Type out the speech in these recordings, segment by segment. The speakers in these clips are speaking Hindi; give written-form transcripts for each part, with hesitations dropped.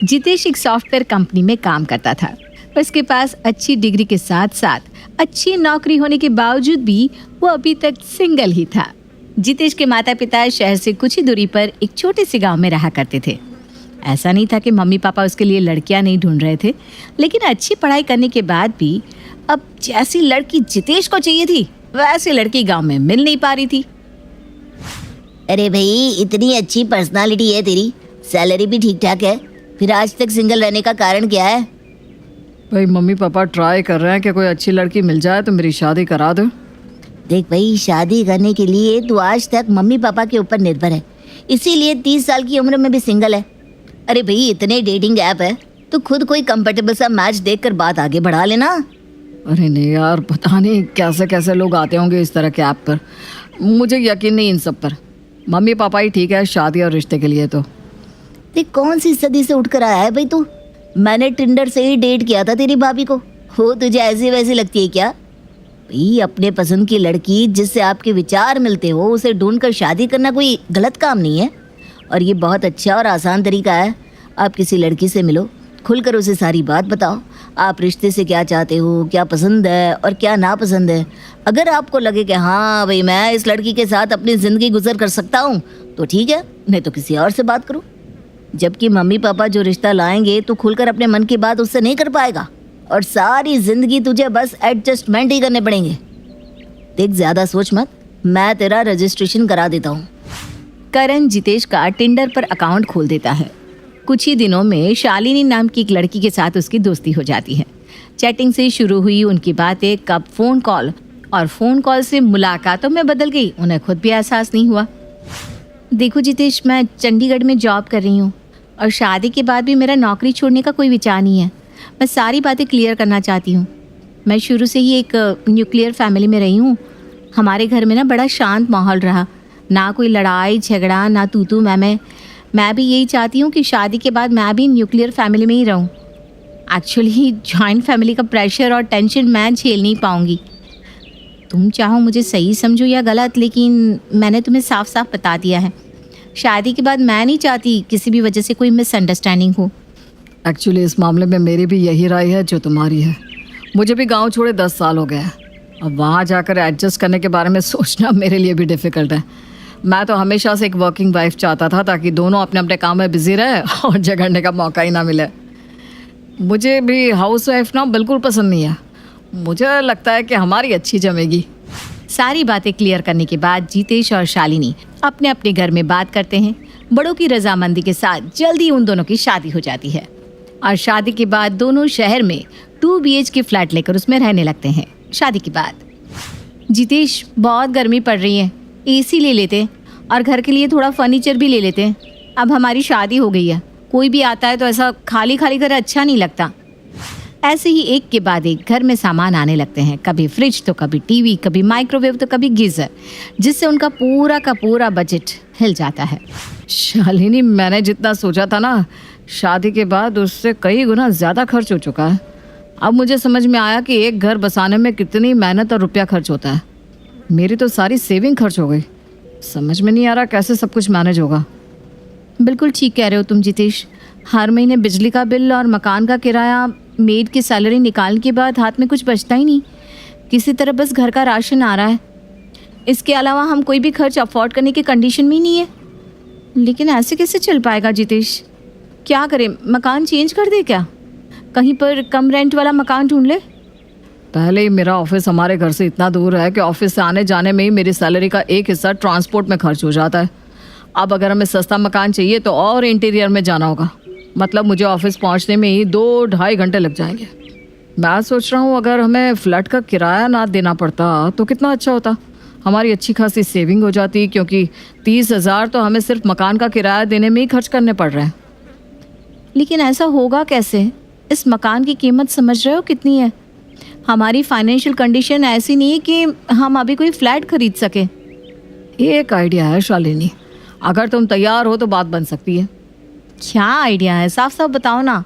जितेश एक सॉफ्टवेयर कंपनी में काम करता था। उसके पास अच्छी डिग्री के साथ साथ अच्छी नौकरी होने के बावजूद भी वो अभी तक सिंगल ही था। जितेश के माता पिता शहर से कुछ ही दूरी पर एक छोटे से गांव में रहा करते थे। ऐसा नहीं था कि मम्मी पापा उसके लिए लड़कियां नहीं ढूंढ रहे थे, लेकिन अच्छी पढ़ाई करने के बाद भी अब जैसी लड़की जितेश को चाहिए थी वैसी लड़की गांव में मिल नहीं पा रही थी। अरे भाई, इतनी अच्छी पर्सनालिटी है तेरी, सैलरी भी ठीक ठाक है, फिर आज तक सिंगल रहने का कारण क्या है? भाई मम्मी पापा ट्राई कर रहे हैं कि कोई अच्छी लड़की मिल जाए तो मेरी शादी करा दो। देख भाई, शादी करने के लिए तू आज तक मम्मी पापा के ऊपर निर्भर है, इसीलिए 30 साल की उम्र में भी सिंगल है। अरे भाई, इतने डेटिंग ऐप है तो खुद कोई कंफर्टेबल सा मैच देखकर बात आगे बढ़ा लेना। अरे नहीं यार, पता नहीं कैसे कैसे लोग आते होंगे इस तरह के ऐप पर, मुझे यकीन नहीं इन सब पर। मम्मी पापा ही ठीक है शादी और रिश्ते के लिए तो। देख, कौन सी सदी से उठकर आया है भाई तू? मैंने टिंडर से ही डेट किया था तेरी भाभी को। हो तुझे ऐसी वैसी लगती है क्या? भाई, अपने पसंद की लड़की जिससे आपके विचार मिलते हो उसे ढूंढकर शादी करना कोई गलत काम नहीं है, और ये बहुत अच्छा और आसान तरीका है। आप किसी लड़की से मिलो, खुलकर उसे सारी बात बताओ, आप रिश्ते से क्या चाहते हो, क्या पसंद है और क्या नापसंद है। अगर आपको लगे कि हाँ भाई मैं इस लड़की के साथ अपनी ज़िंदगी गुजर कर सकता हूँ तो ठीक है, नहीं तो किसी और से बात करो। जबकि मम्मी पापा जो रिश्ता लाएंगे तो खुलकर अपने मन की बात उससे नहीं कर पाएगा, और सारी जिंदगी तुझे बस एडजस्टमेंट ही करने पड़ेंगे। देख, ज़्यादा सोच मत, मैं तेरा रजिस्ट्रेशन करा देता हूँ। करण जितेश का टिंडर पर अकाउंट खोल देता है। कुछ ही दिनों में शालिनी नाम की एक लड़की के साथ उसकी दोस्ती हो जाती है। चैटिंग से शुरू हुई उनकी बातें कब फ़ोन कॉल और फ़ोन कॉल से मुलाकातों में बदल गई, उन्हें खुद भी एहसास नहीं हुआ। देखो जितेश, मैं चंडीगढ़ में जॉब कर रही हूँ और शादी के बाद भी मेरा नौकरी छोड़ने का कोई विचार नहीं है। मैं सारी बातें क्लियर करना चाहती हूँ। मैं शुरू से ही एक न्यूक्लियर फैमिली में रही हूँ। हमारे घर में ना बड़ा शांत माहौल रहा, ना कोई लड़ाई झगड़ा, ना तू तू मैं भी यही चाहती हूँ कि शादी के बाद मैं भी न्यूक्लियर फैमिली में ही रहूँ। एक्चुअली जॉइंट फैमिली का प्रेशर और टेंशन मैं झेल नहीं पाऊँगी। तुम चाहो मुझे सही समझो या गलत, लेकिन मैंने तुम्हें साफ साफ बता दिया है, शादी के बाद मैं नहीं चाहती किसी भी वजह से कोई मिसअंडरस्टैंडिंग हो। एक्चुअली इस मामले में मेरी भी यही राय है जो तुम्हारी है। मुझे भी गांव छोड़े 10 साल हो गया है। अब वहाँ जाकर एडजस्ट करने के बारे में सोचना मेरे लिए भी डिफ़िकल्ट है। मैं तो हमेशा से एक वर्किंग वाइफ चाहता था ताकि दोनों अपने अपने काम में बिजी रहे और झगड़ने का मौका ही ना मिले। मुझे भी हाउस वाइफ ना बिल्कुल पसंद नहीं है। मुझे लगता है कि हमारी अच्छी जमेगी। सारी बातें क्लियर करने के बाद जितेश और शालिनी अपने अपने घर में बात करते हैं। बड़ों की रजामंदी के साथ जल्दी उन दोनों की शादी हो जाती है और शादी के बाद दोनों शहर में 2 BHK फ्लैट लेकर उसमें रहने लगते हैं। शादी के बाद जितेश, बहुत गर्मी पड़ रही है, AC ले लेते और घर के लिए थोड़ा फर्नीचर भी ले लेते। अब हमारी शादी हो गई है, कोई भी आता है तो ऐसा खाली खाली घर अच्छा नहीं लगता। ऐसे ही एक के बाद एक घर में सामान आने लगते हैं, कभी फ्रिज तो कभी टीवी, कभी माइक्रोवेव तो कभी गीज़र, जिससे उनका पूरा का पूरा बजट हिल जाता है। शालिनी, मैंने जितना सोचा था ना, शादी के बाद उससे कई गुना ज़्यादा खर्च हो चुका है। अब मुझे समझ में आया कि एक घर बसाने में कितनी मेहनत और रुपया खर्च होता है। मेरी तो सारी सेविंग खर्च हो गई। समझ में नहीं आ रहा कैसे सब कुछ मैनेज होगा। बिल्कुल ठीक कह रहे हो तुम जितेश। हर महीने बिजली का बिल और मकान का किराया, मेड की सैलरी निकालने के बाद हाथ में कुछ बचता ही नहीं। किसी तरह बस घर का राशन आ रहा है। इसके अलावा हम कोई भी खर्च अफोर्ड करने की कंडीशन में ही नहीं है। लेकिन ऐसे कैसे चल पाएगा जितेश? क्या करें, मकान चेंज कर दे क्या? कहीं पर कम रेंट वाला मकान ढूंढ ले। पहले ही मेरा ऑफिस हमारे घर से इतना दूर है कि ऑफिस से आने जाने में ही मेरी सैलरी का एक हिस्सा ट्रांसपोर्ट में खर्च हो जाता है। अब अगर हमें सस्ता मकान चाहिए तो और इंटीरियर में जाना होगा, मतलब मुझे ऑफिस पहुंचने में ही 2-2.5 घंटे लग जाएंगे। मैं सोच रहा हूँ अगर हमें फ्लैट का किराया ना देना पड़ता तो कितना अच्छा होता। हमारी अच्छी खासी सेविंग हो जाती, क्योंकि 30,000 तो हमें सिर्फ मकान का किराया देने में ही खर्च करने पड़ रहे हैं। लेकिन ऐसा होगा कैसे? इस मकान की कीमत समझ रहे हो कितनी है? हमारी फाइनेंशियल कंडीशन ऐसी नहीं है कि हम अभी कोई फ्लैट खरीद सके। एक आइडिया है शालिनी, अगर तुम तैयार हो तो बात बन सकती है। क्या आइडिया है? साफ साफ बताओ ना।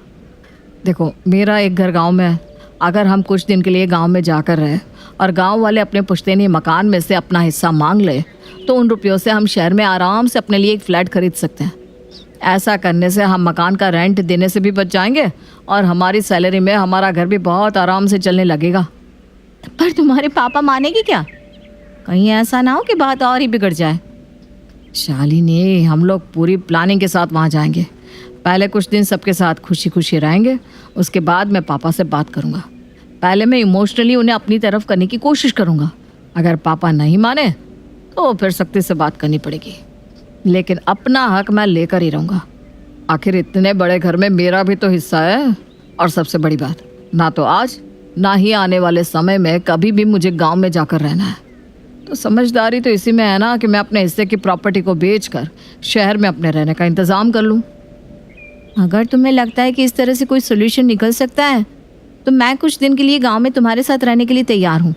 देखो, मेरा एक घर गांव में है। अगर हम कुछ दिन के लिए गांव में जाकर रहे और गांव वाले अपने पुश्तैनी मकान में से अपना हिस्सा मांग ले तो उन रुपयों से हम शहर में आराम से अपने लिए एक फ़्लैट खरीद सकते हैं। ऐसा करने से हम मकान का रेंट देने से भी बच जाएंगे और हमारी सैलरी में हमारा घर भी बहुत आराम से चलने लगेगा। पर तुम्हारे पापा मानेंगे क्या? कहीं ऐसा ना हो कि बात और ही बिगड़ जाए। शालिनी, हम लोग पूरी प्लानिंग के साथ वहाँ जाएंगे। पहले कुछ दिन सबके साथ खुशी खुशी रहेंगे, उसके बाद मैं पापा से बात करूँगा। पहले मैं इमोशनली उन्हें अपनी तरफ करने की कोशिश करूँगा। अगर पापा नहीं माने तो फिर सख्ती से बात करनी पड़ेगी, लेकिन अपना हक मैं लेकर ही रहूँगा। आखिर इतने बड़े घर में मेरा भी तो हिस्सा है। और सबसे बड़ी बात, ना तो आज ना ही आने वाले समय में कभी भी मुझे गांव में जाकर रहना है। तो समझदारी तो इसी में है ना कि मैं अपने हिस्से की प्रॉपर्टी को बेचकर शहर में अपने रहने का इंतज़ाम कर लूँ। अगर तुम्हें लगता है कि इस तरह से कोई सोल्यूशन निकल सकता है तो मैं कुछ दिन के लिए गांव में तुम्हारे साथ रहने के लिए तैयार हूँ।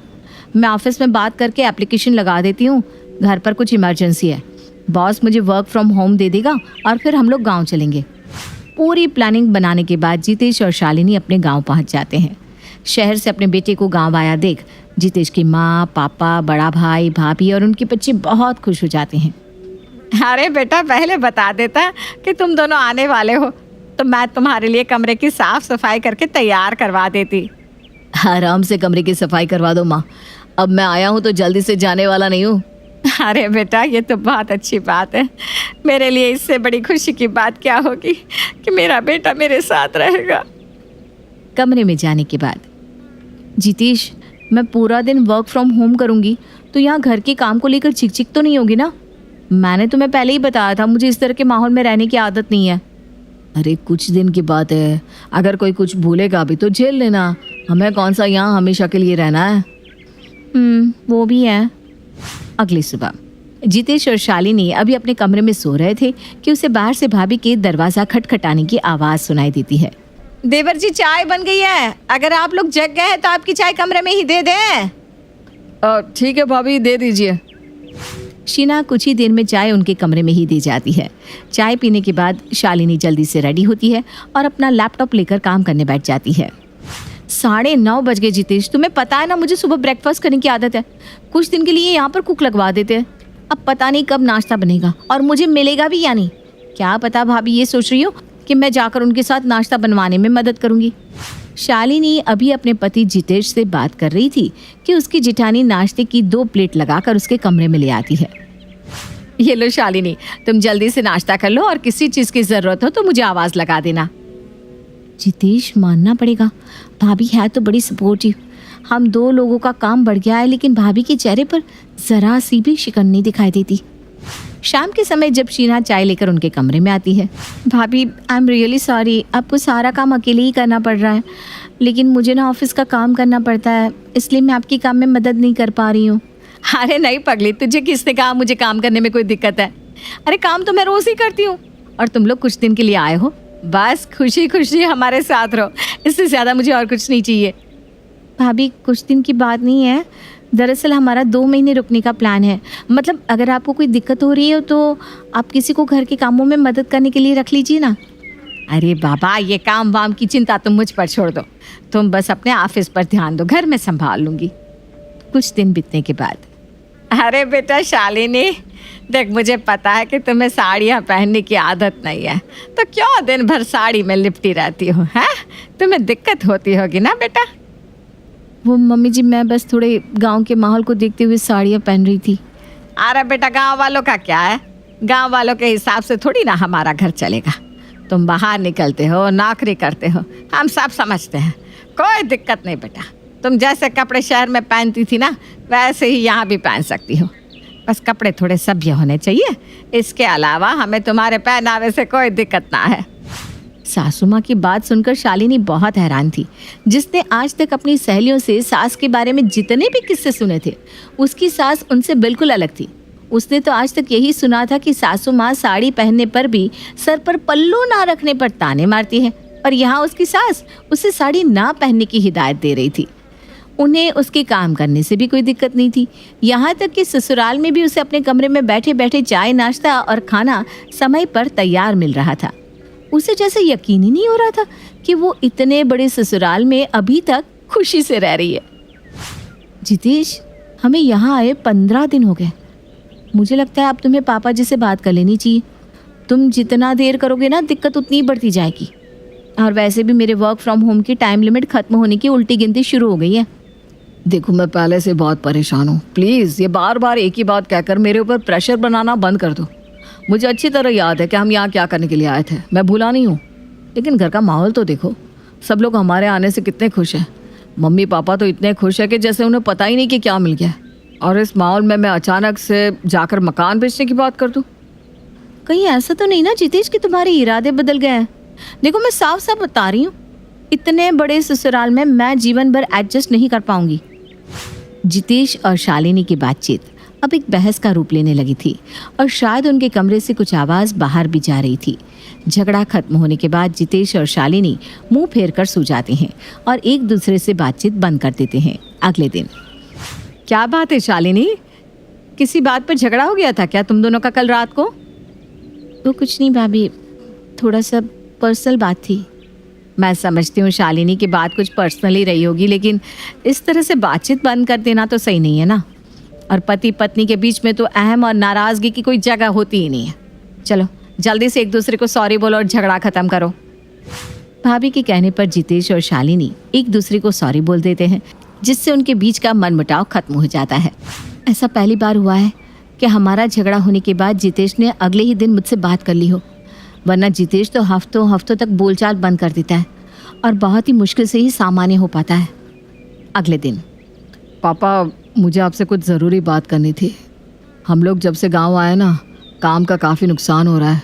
मैं ऑफिस में बात करके एप्लीकेशन लगा देती हूँ। घर पर कुछ इमरजेंसी है, बॉस मुझे वर्क फ्रॉम होम दे देगा और फिर हम लोग गांव चलेंगे। पूरी प्लानिंग बनाने के बाद जितेश और शालिनी अपने गांव पहुंच जाते हैं। शहर से अपने बेटे को गांव आया देख जितेश की माँ, पापा, बड़ा भाई, भाभी और उनके बच्चे बहुत खुश हो जाते हैं। अरे बेटा, पहले बता देता कि तुम दोनों आने वाले हो तो मैं तुम्हारे लिए कमरे की साफ सफाई करके तैयार करवा देती। आराम से कमरे की सफाई करवा दो माँ, अब मैं आया हूँ तो जल्दी से जाने वाला नहीं हूँ। अरे बेटा, ये तो बहुत अच्छी बात है। मेरे लिए इससे बड़ी खुशी की बात क्या होगी कि मेरा बेटा मेरे साथ रहेगा। कमरे में जाने के बाद, जितेश, मैं पूरा दिन वर्क फ्रॉम होम करूंगी तो यहाँ घर के काम को लेकर चिक तो नहीं होगी ना? मैंने तुम्हें पहले ही बताया था मुझे इस तरह के माहौल में रहने की आदत नहीं है। अरे कुछ दिन की बात है, अगर कोई कुछ भूलेगा भी तो झेल लेना। हमें कौन सा यहाँ हमेशा के लिए रहना है। वो भी है। अगली सुबह जितेश और शालिनी अभी अपने कमरे में सो रहे थे कि उसे बाहर से भाभी के दरवाज़ा खटखटाने की आवाज़ सुनाई देती है। देवर जी, चाय बन गई है। अगर आप लोग जग गए हैं तो आपकी चाय कमरे में ही दे दें। ठीक है भाभी, दे दीजिए। शीना कुछ ही देर में चाय उनके कमरे में ही दी जाती है। चाय पीने के बाद शालिनी जल्दी से रेडी होती है और अपना लैपटॉप लेकर काम करने बैठ जाती है। 9:30 बज गए जितेश, तुम्हें पता है ना मुझे सुबह ब्रेकफास्ट करने की आदत है। कुछ दिन के लिए यहाँ पर कुक लगवा देते हैं। अब पता नहीं कब नाश्ता बनेगा और मुझे मिलेगा भी या नहीं। क्या पता भाभी ये सोच रही हो कि मैं जाकर उनके साथ नाश्ता बनवाने में मदद करूँगी। शालिनी अभी अपने पति जितेश से बात कर रही थी कि उसकी जिठानी नाश्ते की 2 प्लेट लगाकर उसके कमरे में ले आती है। ये लो शालिनी, तुम जल्दी से नाश्ता कर लो और किसी चीज़ की ज़रूरत हो तो मुझे आवाज़ लगा देना। जितेश, मानना पड़ेगा, भाभी है तो बड़ी सपोर्टिव। हम 2 लोगों का काम बढ़ गया है लेकिन भाभी के चेहरे पर ज़रा सी भी शिकन नहीं दिखाई देती। शाम के समय जब शीना चाय लेकर उनके कमरे में आती है, भाभी आई एम रियली सॉरी, आपको सारा काम अकेले ही करना पड़ रहा है, लेकिन मुझे ना ऑफिस का काम करना पड़ता है, इसलिए मैं आपकी काम में मदद नहीं कर पा रही हूँ। अरे नहीं पगली, तुझे किसने कहा मुझे काम करने में कोई दिक्कत है? अरे काम तो मैं रोज़ ही करती हूँ और तुम लोग कुछ दिन के लिए आए हो, बस खुशी खुशी हमारे साथ रहो, इससे ज़्यादा मुझे और कुछ नहीं चाहिए। भाभी कुछ दिन की बात नहीं है, दरअसल हमारा 2 महीने रुकने का प्लान है। मतलब अगर आपको कोई दिक्कत हो रही है तो आप किसी को घर के कामों में मदद करने के लिए रख लीजिए ना। अरे बाबा, ये काम वाम की चिंता तुम मुझ पर छोड़ दो, तुम बस अपने ऑफिस पर ध्यान दो, घर में संभाल लूँगी। कुछ दिन बीतने के बाद, अरे बेटा शालिनी, देख मुझे पता है कि तुम्हें साड़ियाँ पहनने की आदत नहीं है, तो क्यों दिन भर साड़ी में लिपटी रहती हो? हैं, तुम्हें दिक्कत होती होगी ना बेटा? वो मम्मी जी, मैं बस थोड़े गांव के माहौल को देखते हुए साड़ियाँ पहन रही थी। अरे बेटा, गांव वालों का क्या है, गांव वालों के हिसाब से थोड़ी ना हमारा घर चलेगा। तुम बाहर निकलते हो, नौकरी करते हो, हम सब समझते हैं, कोई दिक्कत नहीं बेटा। तुम जैसे कपड़े शहर में पहनती थी ना, वैसे ही यहाँ भी पहन सकती हो, बस कपड़े थोड़े सभ्य होने चाहिए। इसके अलावा हमें तुम्हारे पहनावे से कोई दिक्कत ना है। सासू माँ की बात सुनकर शालिनी बहुत हैरान थी। जिसने आज तक अपनी सहेलियों से सास के बारे में जितने भी किस्से सुने थे, उसकी सास उनसे बिल्कुल अलग थी। उसने तो आज तक यही सुना था कि सासू माँ साड़ी पहनने पर भी सर पर पल्लू ना रखने पर ताने मारती है, और यहाँ उसकी सास उसे साड़ी ना पहनने की हिदायत दे रही थी। उन्हें उसके काम करने से भी कोई दिक्कत नहीं थी, यहाँ तक कि ससुराल में भी उसे अपने कमरे में बैठे बैठे चाय, नाश्ता और खाना समय पर तैयार मिल रहा था। उसे जैसे यकीन ही नहीं हो रहा था कि वो इतने बड़े ससुराल में अभी तक खुशी से रह रही है। जितेश, हमें यहाँ आए 15 दिन हो गए। मुझे लगता है अब तुम्हें पापा जी से बात कर लेनी चाहिए। तुम जितना देर करोगे ना दिक्कत उतनी ही बढ़ती जाएगी। और वैसे भी मेरे वर्क फ्रॉम होम की टाइम लिमिट खत्म होने की उल्टी गिनती शुरू हो गई है। देखो मैं पहले से बहुत परेशान हूँ, प्लीज़ ये बार बार एक ही बात कहकर मेरे ऊपर प्रेशर बनाना बंद कर दो। मुझे अच्छी तरह याद है कि हम यहाँ क्या करने के लिए आए थे, मैं भूला नहीं हूँ। लेकिन घर का माहौल तो देखो, सब लोग हमारे आने से कितने खुश हैं। मम्मी पापा तो इतने खुश हैं कि जैसे उन्हें पता ही नहीं कि क्या मिल गया। और इस माहौल में मैं अचानक से जाकर मकान बेचने की बात कर दूँ। कहीं ऐसा तो नहीं ना जितेश कि तुम्हारे इरादे बदल गए हैं? देखो मैं साफ साफ बता रही हूँ, इतने बड़े ससुराल में मैं जीवन भर एडजस्ट नहीं कर पाऊंगी। जितेश और शालिनी की बातचीत अब एक बहस का रूप लेने लगी थी और शायद उनके कमरे से कुछ आवाज़ बाहर भी जा रही थी। झगड़ा खत्म होने के बाद जितेश और शालिनी मुंह फेर कर सो जाते हैं और एक दूसरे से बातचीत बंद कर देते हैं। अगले दिन, क्या बात है शालिनी, किसी बात पर झगड़ा हो गया था क्या तुम दोनों का कल रात को? वो कुछ नहीं भाभी, थोड़ा सा पर्सनल बात थी। मैं समझती हूँ शालिनी की बात कुछ पर्सनली रही होगी, लेकिन इस तरह से बातचीत बंद कर देना तो सही नहीं है ना। और पति पत्नी के बीच में तो अहम और नाराज़गी की कोई जगह होती ही नहीं है। चलो जल्दी से एक दूसरे को सॉरी बोलो और झगड़ा ख़त्म करो। भाभी के कहने पर जितेश और शालिनी एक दूसरे को सॉरी बोल देते हैं, जिससे उनके बीच का मनमुटाव खत्म हो जाता है। ऐसा पहली बार हुआ है कि हमारा झगड़ा होने के बाद जितेश ने अगले ही दिन मुझसे बात कर ली हो, वरना जितेश तो हफ्तों हफ्तों तक बोलचाल बंद कर देता है और बहुत ही मुश्किल से ही सामान्य हो पाता है। अगले दिन, पापा मुझे आपसे कुछ ज़रूरी बात करनी थी। हम लोग जब से गांव आए ना, काम का काफ़ी नुकसान हो रहा है।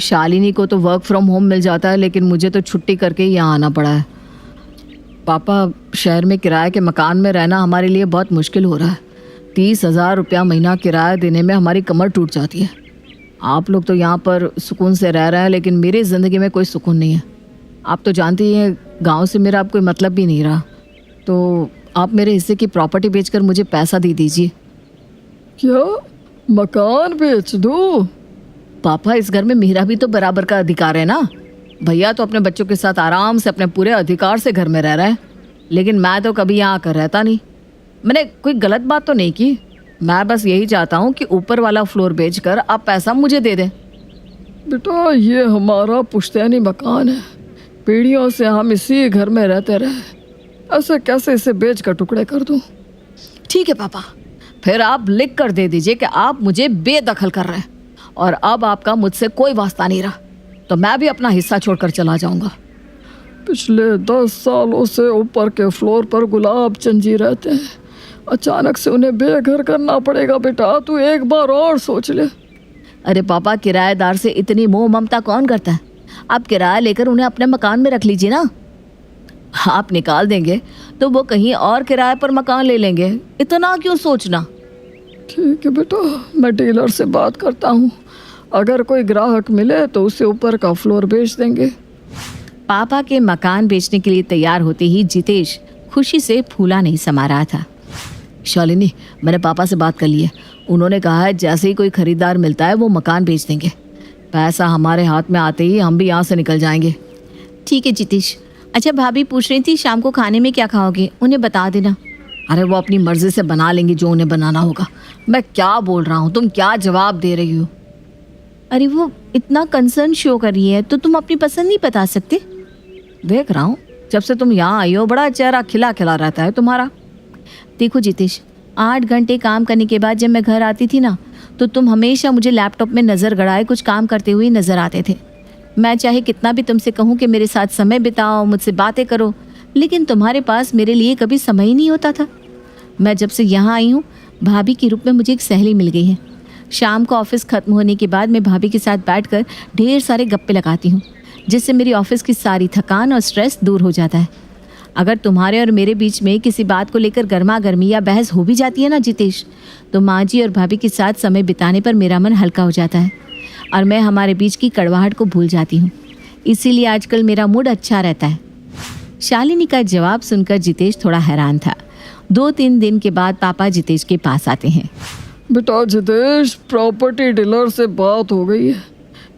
शालिनी को तो वर्क फ्रॉम होम मिल जाता है, लेकिन मुझे तो छुट्टी करके ही यहाँ आना पड़ा है। पापा शहर में किराए के मकान में रहना हमारे लिए बहुत मुश्किल हो रहा है। 30,000 रुपया महीना किराया देने में हमारी कमर टूट जाती है। आप लोग तो यहाँ पर सुकून से रह रहे हैं, लेकिन मेरी ज़िंदगी में कोई सुकून नहीं है। आप तो जानती हैं गांव से मेरा अब कोई मतलब भी नहीं रहा, तो आप मेरे हिस्से की प्रॉपर्टी बेचकर मुझे पैसा दे दीजिए। क्या मकान बेच दूँ? पापा इस घर में मेरा भी तो बराबर का अधिकार है ना। भैया तो अपने बच्चों के साथ आराम से अपने पूरे अधिकार से घर में रह रहा है, लेकिन मैं तो कभी यहाँ आकर रहता नहीं। मैंने कोई गलत बात तो नहीं की, मैं बस यही चाहता हूँ कि ऊपर वाला फ्लोर बेचकर आप पैसा मुझे दे दें। बेटा ये हमारा पुश्तैनी मकान है, पीढ़ियों से हम इसी घर में रहते रहे, ऐसे कैसे इसे बेच कर टुकड़े कर दूँ? ठीक है पापा, फिर आप लिख कर दे दीजिए कि आप मुझे बेदखल कर रहे हैं और अब आपका मुझसे कोई वास्ता नहीं रहा, तो मैं भी अपना हिस्सा छोड़कर चला जाऊंगा। पिछले 10 सालों से ऊपर के फ्लोर पर गुलाब चंद जी रहते हैं, अचानक से उन्हें बेघर करना पड़ेगा। बेटा तू एक बार और सोच ले। अरे पापा, किराएदार से इतनी मोह ममता कौन करता है? आप किराया लेकर उन्हें अपने मकान में रख लीजिए ना। आप निकाल देंगे तो वो कहीं और किराए पर मकान ले लेंगे, इतना क्यों सोचना? ठीक है बेटा, मैं डीलर से बात करता हूँ, अगर कोई ग्राहक मिले तो उसे ऊपर का फ्लोर बेच देंगे। पापा के मकान बेचने के लिए तैयार होते ही जितेश खुशी से फूला नहीं समा रहा था। शालिनी, मैंने पापा से बात कर ली है, उन्होंने कहा है जैसे ही कोई खरीदार मिलता है वो मकान बेच देंगे। पैसा हमारे हाथ में आते ही हम भी यहाँ से निकल जाएंगे। ठीक है जितेश। अच्छा भाभी पूछ रही थी शाम को खाने में क्या खाओगे, उन्हें बता देना। अरे वो अपनी मर्जी से बना लेंगी जो उन्हें बनाना होगा। मैं क्या बोल रहा हूँ, तुम क्या जवाब दे रही हो? अरे वो इतना कंसर्न शो कर रही है तो तुम अपनी पसंद नहीं बता सकते? देख रहा हूँ जब से तुम यहाँ आई हो बड़ा चेहरा खिला खिला रहता है तुम्हारा। देखो जितेश, 8 घंटे काम करने के बाद जब मैं घर आती थी ना, तो तुम हमेशा मुझे लैपटॉप में नज़र गड़ाए कुछ काम करते हुए नज़र आते थे। मैं चाहे कितना भी तुमसे कहूँ कि मेरे साथ समय बिताओ, मुझसे बातें करो, लेकिन तुम्हारे पास मेरे लिए कभी समय ही नहीं होता था। मैं जब से यहाँ आई हूँ, भाभी के रूप में मुझे एक सहेली मिल गई है। शाम को ऑफिस ख़त्म होने के बाद मैं भाभी के साथ बैठकर ढेर सारे गप्पे लगाती हूँ, जिससे मेरी ऑफिस की सारी थकान और स्ट्रेस दूर हो जाता है। अगर तुम्हारे और मेरे बीच में किसी बात को लेकर गर्मा गर्मी या बहस हो भी जाती है ना जितेश, तो माँ जी और भाभी के साथ समय बिताने पर मेरा मन हल्का हो जाता है और मैं हमारे बीच की कड़वाहट को भूल जाती हूँ। इसीलिए आजकल मेरा मूड अच्छा रहता है। शालिनी का जवाब सुनकर जितेश थोड़ा हैरान था। 2-3 दिन के बाद पापा जितेश के पास आते हैं। बेटा जितेश, प्रॉपर्टी डीलर से बात हो गई है।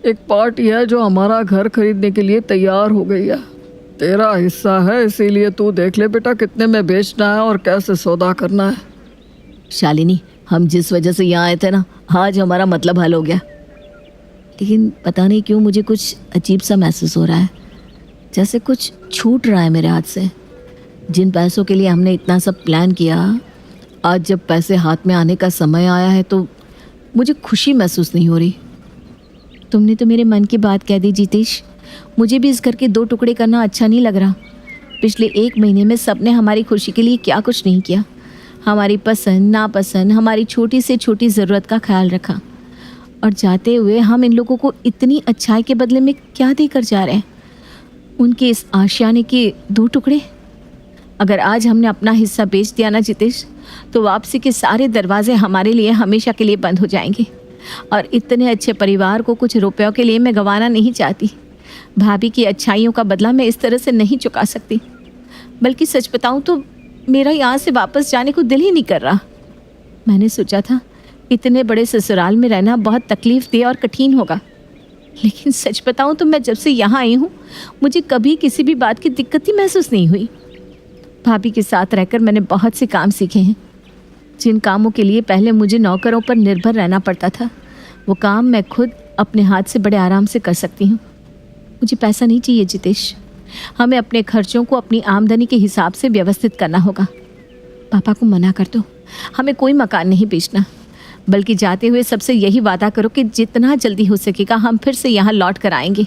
एक पार्टी है जो हमारा घर खरीदने के लिए तैयार हो गई है। तेरा हिस्सा है, इसीलिए तू देख ले बेटा कितने में बेचना है और कैसे सौदा करना है। शालिनी, हम जिस वजह से यहाँ आए थे ना, आज हमारा मतलब हल हो गया। लेकिन पता नहीं क्यों मुझे कुछ अजीब सा महसूस हो रहा है, जैसे कुछ छूट रहा है मेरे हाथ से। जिन पैसों के लिए हमने इतना सब प्लान किया, आज जब पैसे हाथ में आने का समय आया है तो मुझे खुशी महसूस नहीं हो रही। तुमने तो मेरे मन की बात कह दी जितेश। मुझे भी इस घर के 2 टुकड़े करना अच्छा नहीं लग रहा। पिछले 1 महीने में सबने हमारी खुशी के लिए क्या कुछ नहीं किया। हमारी पसंद नापसंद, हमारी छोटी से छोटी ज़रूरत का ख्याल रखा, और जाते हुए हम इन लोगों को इतनी अच्छाई के बदले में क्या देकर जा रहे हैं? उनके इस आशियाने के 2 टुकड़े। अगर आज हमने अपना हिस्सा बेच दिया ना जितेश, तो वापसी के सारे दरवाजे हमारे लिए हमेशा के लिए बंद हो जाएंगे। और इतने अच्छे परिवार को कुछ रुपयों के लिए मैं गंवाना नहीं चाहती। भाभी की अच्छाइयों का बदला मैं इस तरह से नहीं चुका सकती। बल्कि सच बताऊं तो मेरा यहाँ से वापस जाने को दिल ही नहीं कर रहा। मैंने सोचा था इतने बड़े ससुराल में रहना बहुत तकलीफदेह और कठिन होगा, लेकिन सच बताऊं तो मैं जब से यहाँ आई हूँ मुझे कभी किसी भी बात की दिक्कत ही महसूस नहीं हुई। भाभी के साथ रहकर मैंने बहुत से काम सीखे हैं। जिन कामों के लिए पहले मुझे नौकरों पर निर्भर रहना पड़ता था, वो काम मैं खुद अपने हाथ से बड़े आराम से कर सकती हूँ। मुझे पैसा नहीं चाहिए जितेश। हमें अपने खर्चों को अपनी आमदनी के हिसाब से व्यवस्थित करना होगा। पापा को मना कर दो, हमें कोई मकान नहीं बेचना। बल्कि जाते हुए सबसे यही वादा करो कि जितना जल्दी हो सकेगा हम फिर से यहाँ लौट कर आएंगे।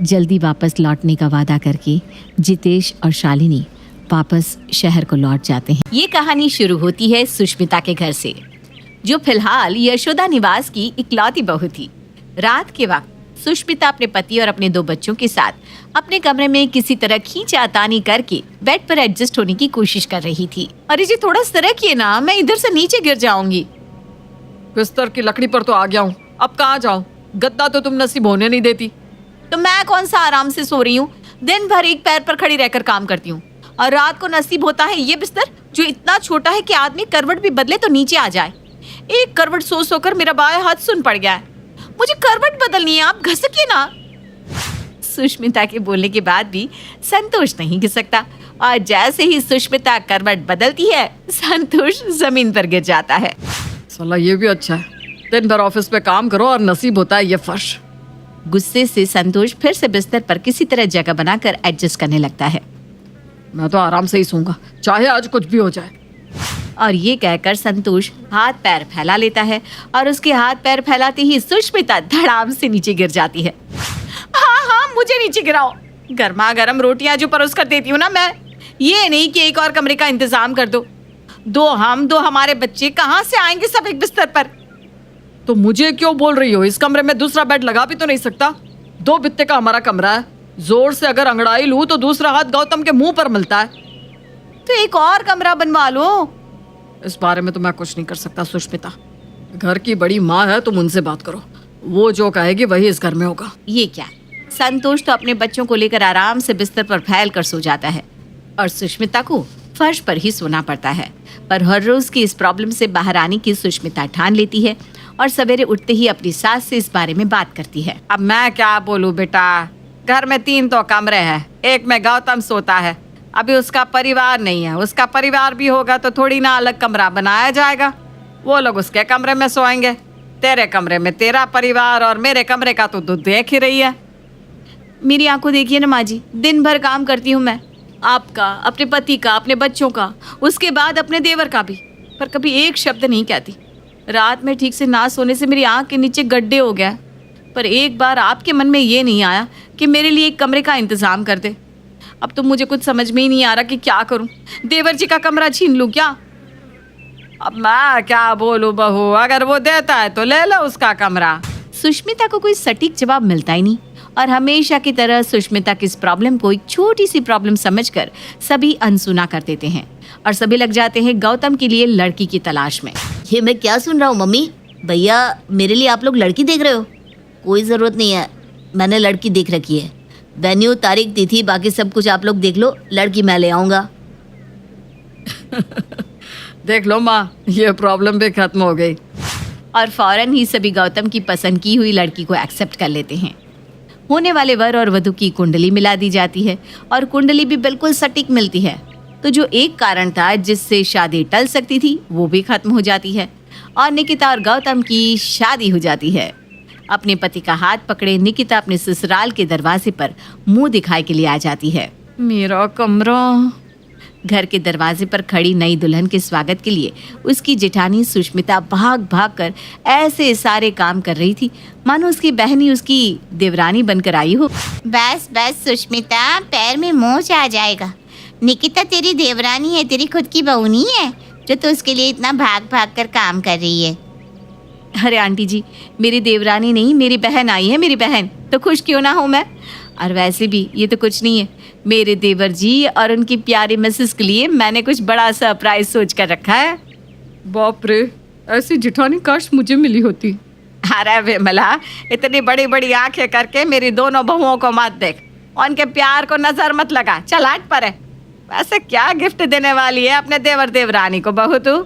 जल्दी वापस लौटने का वादा करके जितेश और शालिनी वापस शहर को लौट जाते हैं। ये कहानी शुरू होती है सुष्मिता के घर से, जो फिलहाल यशोदा निवास की इकलौती बहू थी। रात के वक्त सुष्मिता अपने पति और अपने 2 बच्चों के साथ अपने कमरे में किसी तरह खींचातानी करके बेड पर एडजस्ट होने की कोशिश कर रही थी। अरे जी थोड़ा सरकिए ना, मैं इधर से नीचे गिर जाऊंगी। बिस्तर की लकड़ी पर तो आ गया हूँ, अब कहाँ जाऊँ? गद्दा तो तुम नसीब होने नहीं देती। तो मैं कौन सा आराम से सो रही हूँ? दिन भर एक पैर पर खड़ी रहकर काम करती हूँ, और रात को नसीब होता है ये बिस्तर जो इतना छोटा है कि आदमी करवट भी बदले तो नीचे आ जाए। एक करवट सो सोकर मेरा बाएं हाथ सुन पड़ गया है। मुझे करवट बदलनी है, आप घसकिए ना। सुष्मिता के बोलने के बाद भी संतोष नहीं घिसकता, और जैसे ही सुष्मिता करवट बदलती है संतोष जमीन पर गिर जाता है। साला ये भी अच्छा है, दिन भर ऑफिस पे काम करो और नसीब होता है ये फर्श। गुस्से से संतोष फिर से बिस्तर पर किसी तरह जगह बनाकर एडजस्ट करने लगता है। मैं तो आराम से ही सोऊंगा, चाहे आज कुछ भी हो जाए। और ये कहकर संतोष हाथ पैर फैला लेता है, और उसके हाथ पैर फैलाते ही सुष्मिता धड़ाम से नीचे गिर जाती है। हाँ, मुझे नीचे गिराओ। गर्मा गर्म रोटियां जो परोस कर देती हूँ ना मैं, ये नहीं कि एक और कमरे का इंतजाम कर दो। 2 हम 2 हमारे बच्चे कहाँ से आएंगे सब एक बिस्तर पर? तो मुझे क्यों बोल रही हो? इस कमरे में दूसरा बेड लगा भी तो नहीं सकता? 2 बित्ते का हमारा कमरा है। जोर से अगर अंगड़ाई लूं तो दूसरा हाथ गौतम के मुंह पर मिलता है। तो एक और कमरा बनवा लो। इस बारे में तो मैं कुछ नहीं कर सकता सुष्मिता। घर की बड़ी माँ है, तुम उनसे बात करो, वो जो कहेगी वही इस घर में होगा। ये क्या? संतोष तो अपने बच्चों को लेकर आराम से बिस्तर पर फैल कर सो जाता है, और सुष्मिता को फर्श पर ही सोना पड़ता है। पर हर रोज की इस प्रॉब्लम से बाहर आने की सुष्मिता ठान लेती है, और सवेरे उठते ही अपनी सास से इस बारे में बात करती है। अब मैं क्या बोलूं बेटा, घर में 3 तो कमरे हैं, एक में गौतम सोता है। अभी उसका परिवार नहीं है, उसका परिवार भी होगा तो थोड़ी ना अलग कमरा बनाया जाएगा। वो लोग उसके कमरे में सोएंगे, तेरे कमरे में तेरा परिवार, और मेरे कमरे का तो तू देख ही रही है। मेरी आंखों देखिए ना माँ जी, दिन भर काम करती हूँ मैं, आपका, अपने पति का, अपने बच्चों का, उसके बाद अपने देवर का भी, पर कभी एक शब्द नहीं कहती। रात में ठीक से ना सोने से मेरी आंख के नीचे गड्ढे हो गया, पर एक बार आपके मन में ये नहीं आया कि मेरे लिए एक कमरे का इंतजाम कर दे। अब तो मुझे कुछ समझ में ही नहीं आ रहा कि क्या करूं। देवर जी का कमरा छीन लूं क्या? अब मैं क्या बोलूं बहू, अगर वो देता है तो ले लो उसका कमरा। सुष्मिता को कोई सटीक जवाब मिलता ही नहीं, और हमेशा की तरह सुष्मिता की इस प्रॉब्लम को एक छोटी सी प्रॉब्लम समझकर सभी अनसुना कर देते हैं, और सभी लग जाते हैं गौतम के लिए लड़की की तलाश में। ये मैं क्या सुन रहा हूँ मम्मी? भैया मेरे लिए आप लोग लड़की देख रहे हो? कोई ज़रूरत नहीं है, मैंने लड़की देख रखी है। वेन्यू, तारीख, तिथि, बाकी सब कुछ आप लोग देख लो, लड़की मैं ले आऊँगा। देख लो माँ, ये प्रॉब्लम भी खत्म हो गई। और फौरन ही सभी गौतम की पसंद की हुई लड़की को एक्सेप्ट कर लेते हैं। होने वाले वर और वधू की कुंडली मिला दी जाती है, और कुंडली भी बिल्कुल सटीक मिलती है। तो जो एक कारण था जिससे शादी टल सकती थी वो भी खत्म हो जाती है, और निकिता और गौतम की शादी हो जाती है। अपने पति का हाथ पकड़े निकिता अपने ससुराल के दरवाजे पर मुंह दिखाए के लिए आ जाती है। मेरा कमरा। घर के दरवाजे पर खड़ी नई दुल्हन के स्वागत के लिए उसकी जेठानी सुष्मिता भाग भाग कर ऐसे सारे काम कर रही थी मानो उसकी बहन ही उसकी देवरानी बनकर आई हो। बस बस सुष्मिता, पैर में मोच आ जाएगा। निकिता तेरी देवरानी है, तेरी खुद की बहू नहीं है जो तो उसके लिए इतना भाग भाग कर काम कर रही है। अरे आंटी जी, मेरी देवरानी नहीं, मेरी बहन आई है, मेरी बहन। तो खुश क्यों ना हूँ मैं। और वैसे भी ये तो कुछ नहीं है, मेरे देवर जी और उनकी प्यारी मिसेस के लिए मैंने कुछ बड़ा सरप्राइज सोच कर रखा है। बाप रे, ऐसी जेठानी काश मुझे मिली होती। अरे विमला, इतनी बड़ी बड़ी आंखें करके मेरी दोनों बहुओं को मत देख, उनके प्यार को नजर मत लगा। चल हट पर है। वैसे क्या गिफ्ट देने वाली है अपने देवर देवरानी को बहू तू?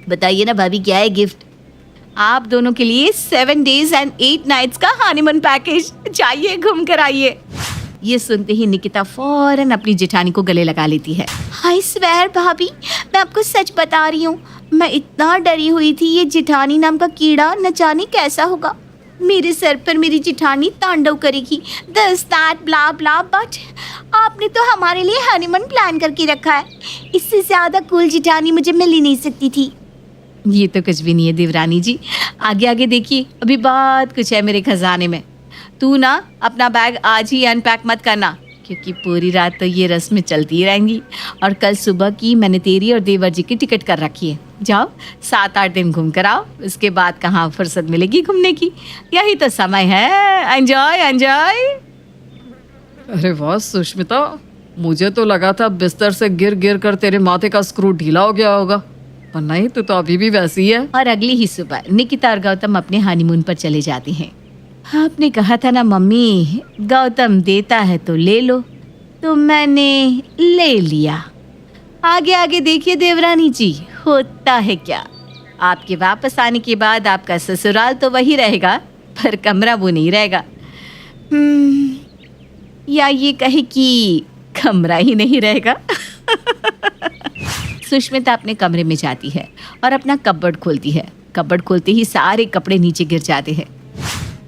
बताइए ना भाभी, क्या है गिफ्ट? आप दोनों के लिए 7 days and 8 nights का हनीमून पैकेज। जाइए घूम कर आइए। ये सुनते ही निकिता फौरन अपनी जेठानी को गले लगा लेती है। हाय स्वेर भाभी, मैं आपको सच बता रही हूँ, मैं इतना डरी हुई थी ये जेठानी नाम का कीड़ा न जाने कैसा होगा। मेरे सर पर मेरी जेठानी तांडव करेगी, this that blah blah, but आपने तो हमारे लिए हनीमून प्लान करके रखा है। इससे ज्यादा कूल जेठानी मुझे मिल ही नहीं सकती थी। ये तो कुछ भी नहीं है देवरानी जी, आगे आगे देखिए, अभी बहुत कुछ है मेरे खजाने में। तू ना अपना बैग आज ही अनपैक मत करना, क्योंकि पूरी रात तो ये रस्में चलती ही रहेंगी। और कल सुबह की मैंने तेरी और देवर जी की टिकट कर रखी है। जाओ 7-8 दिन घूम कर आओ, उसके बाद कहाँ फुर्सत मिलेगी घूमने की। यही तो समय है, एंजॉय एंजॉय। अरे वाह सुष्मिता, मुझे तो लगा था बिस्तर से गिर गिर कर तेरे माथे का स्क्रू ढीला हो गया होगा, पर नहीं, तू तो अभी भी वैसी है। और अगली ही सुबह निकिता और गौतम अपने हनीमून पर चले जाते हैं। आपने कहा था ना मम्मी, गौतम देता है तो ले लो, तो मैंने ले लिया। आगे आगे देखिए देवरानी जी, होता है क्या। आपके वापस आने के बाद आपका ससुराल तो वही रहेगा, पर कमरा वो नहीं रहेगा। या ये कहे कि कमरा ही नहीं रहेगा। सुष्मिता अपने कमरे में जाती है और अपना कपबोर्ड खोलती है। कपबोर्ड खोलते ही सारे कपड़े नीचे गिर जाते हैं।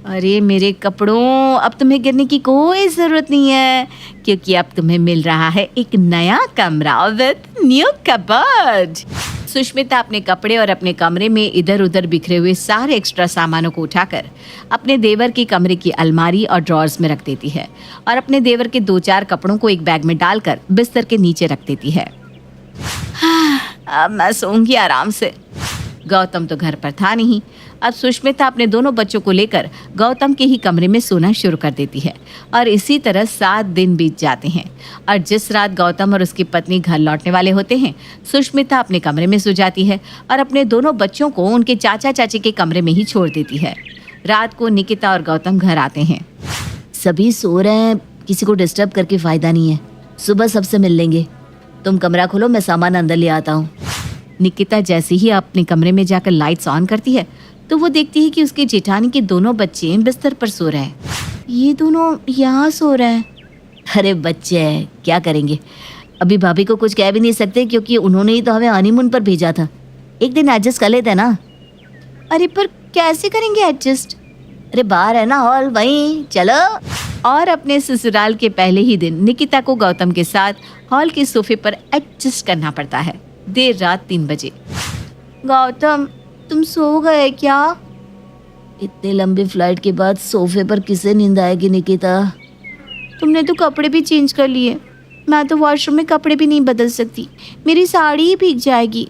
अरे मेरे कपड़ों, अब तुम्हें गिरने की कोई ज़रूरत नहीं है, क्योंकि अब तुम्हें मिल रहा है एक नया कमरा विद न्यू कपबोर्ड। सुष्मिता अपने कपड़े और अपने कमरे में इधर उधर बिखरे हुए सारे एक्स्ट्रा सामानों को उठाकर अपने देवर के कमरे की अलमारी और ड्रॉर्स में रख देती है और अपने देवर के 2-4 कपड़ों को एक बैग में डालकर बिस्तर के नीचे रख देती है। अब मैं सोऊंगी आराम से। गौतम तो घर पर था नहीं। अब सुष्मिता अपने दोनों बच्चों को लेकर गौतम के ही कमरे में सोना शुरू कर देती है और इसी तरह 7 दिन बीत जाते हैं। और जिस रात गौतम और उसकी पत्नी घर लौटने वाले होते हैं, सुष्मिता अपने कमरे में सो जाती है और अपने दोनों बच्चों को उनके चाचा चाची के कमरे में ही छोड़ देती है। रात को निकिता और गौतम घर आते हैं। सभी सो रहे हैं, किसी को डिस्टर्ब करके फायदा नहीं है, सुबह सबसे मिल लेंगे। तुम कमरा खोलो, मैं सामान अंदर ले आता हूँ। निकिता जैसे ही अपने कमरे में जाकर लाइट्स ऑन करती है तो वो देखती है कि उसके जेठानी के दोनों बच्चे बिस्तर पर सो रहे हैं। ये दोनों यहाँ सो रहे हैं। अरे बच्चे हैं, क्या करेंगे। अभी भाभी को कुछ कह भी नहीं सकते, क्योंकि उन्होंने ही तो हमें हनीमून पर भेजा था। एक दिन एडजस्ट कर लेते हैं ना। अरे पर कैसे करेंगे एडजस्ट? अरे बाहर है ना हॉल, वहीं चलो। और अपने ससुराल के पहले ही दिन निकिता को गौतम के साथ हॉल के सोफे पर एडजस्ट करना पड़ता है। देर रात 3 बजे। गौतम, तुम सो गए क्या? इतने लंबी फ्लाइट के बाद सोफे पर किसे नींद आएगी निकिता? तुमने तो कपड़े भी चेंज कर लिए, मैं तो वॉशरूम में कपड़े भी नहीं बदल सकती, मेरी साड़ी ही भीग जाएगी।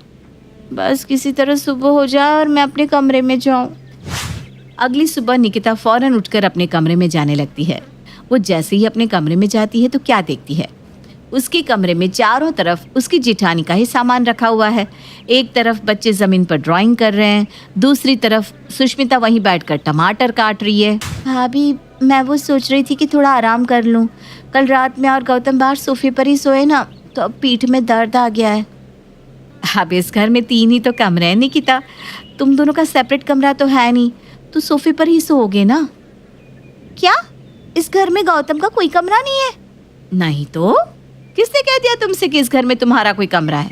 बस किसी तरह सुबह हो जाए और मैं अपने कमरे में जाऊं। अगली सुबह निकिता फौरन उठकर अपने कमरे में जाने लगती है। वो जैसे ही अपने कमरे में जाती है तो क्या देखती है, उसके कमरे में चारों तरफ उसकी जेठानी का ही सामान रखा हुआ है। एक तरफ बच्चे ज़मीन पर ड्राइंग कर रहे हैं, दूसरी तरफ सुष्मिता वहीं बैठकर टमाटर काट रही है। भाभी, मैं वो सोच रही थी कि थोड़ा आराम कर लूं। कल रात में और गौतम बाहर सोफे पर ही सोए ना, तो अब पीठ में दर्द आ गया है। अब इस घर में 3 ही तो कमरे हैं निकिता, तुम दोनों का सेपरेट कमरा तो है नहीं, तो सोफे पर ही सोओगे ना। क्या इस घर में गौतम का कोई कमरा नहीं है? नहीं तो किसने कह दिया तुमसे कि इस घर में तुम्हारा कोई कमरा है?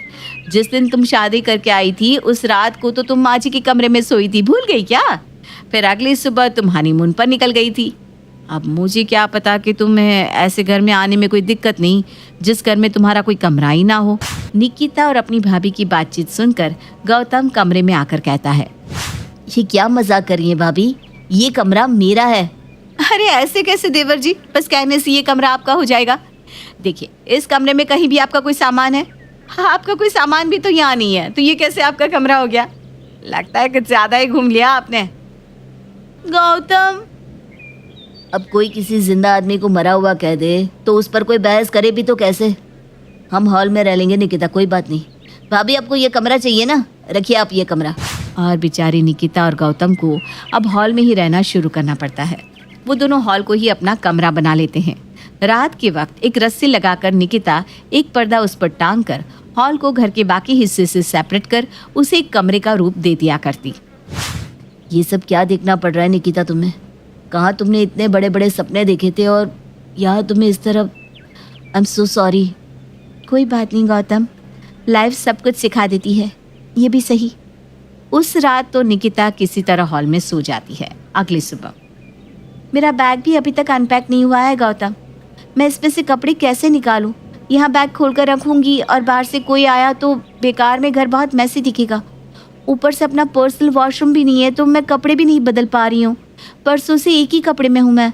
जिस दिन तुम शादी करके आई थी उस रात को तो तुम माँ जी के कमरे में सोई थी, भूल गई क्या? फिर अगली सुबह तुम हनीमून पर निकल गई थी। अब मुझे क्या पता कि तुम्हें ऐसे घर में आने में कोई दिक्कत नहीं जिस घर में तुम्हारा कोई कमरा ही ना हो। निकिता और अपनी भाभी की बातचीत सुनकर गौतम कमरे में आकर कहता है, ये क्या मजाक कर रही है भाभी, ये कमरा मेरा है। अरे ऐसे कैसे देवर जी, बस कहने से ये कमरा आपका हो जाएगा। देखिए, इस कमरे में कहीं भी आपका कोई सामान है? हाँ, आपका कोई सामान भी तो यहाँ नहीं है, तो ये कैसे आपका कमरा हो गया? लगता है कुछ ज्यादा ही घूम लिया आपने। गौतम, अब कोई किसी जिंदा आदमी को मरा हुआ कह दे तो उस पर कोई बहस करे भी तो कैसे। हम हॉल में रह लेंगे निकिता, कोई बात नहीं। भाभी आपको ये कमरा चाहिए ना, रखिए आप ये कमरा। और बेचारी निकिता और गौतम को अब हॉल में ही रहना शुरू करना पड़ता है। वो दोनों हॉल को ही अपना कमरा बना लेते हैं। रात के वक्त एक रस्सी लगाकर निकिता एक पर्दा उस पर टांग कर हॉल को घर के बाकी हिस्से से सेपरेट कर उसे एक कमरे का रूप दे दिया करती। ये सब क्या देखना पड़ रहा है निकिता तुम्हें? कहाँ तुमने इतने बड़े बड़े सपने देखे थे और यहाँ तुम्हें इस तरह। I am so sorry. कोई बात नहीं गौतम, लाइफ सब कुछ सिखा देती है, ये भी सही। उस रात तो निकिता किसी तरह हॉल में सो जाती है। अगली सुबह, मेरा बैग भी अभी तक अनपैक नहीं हुआ है गौतम, मैं इसमें से कपड़े कैसे निकालूं? यहाँ बैग खोलकर रखूंगी और बाहर से कोई आया तो बेकार में घर बहुत मैसी दिखेगा। ऊपर से अपना पर्सनल वॉशरूम भी नहीं है तो मैं कपड़े भी नहीं बदल पा रही हूँ। परसों से एक ही कपड़े में हूँ मैं।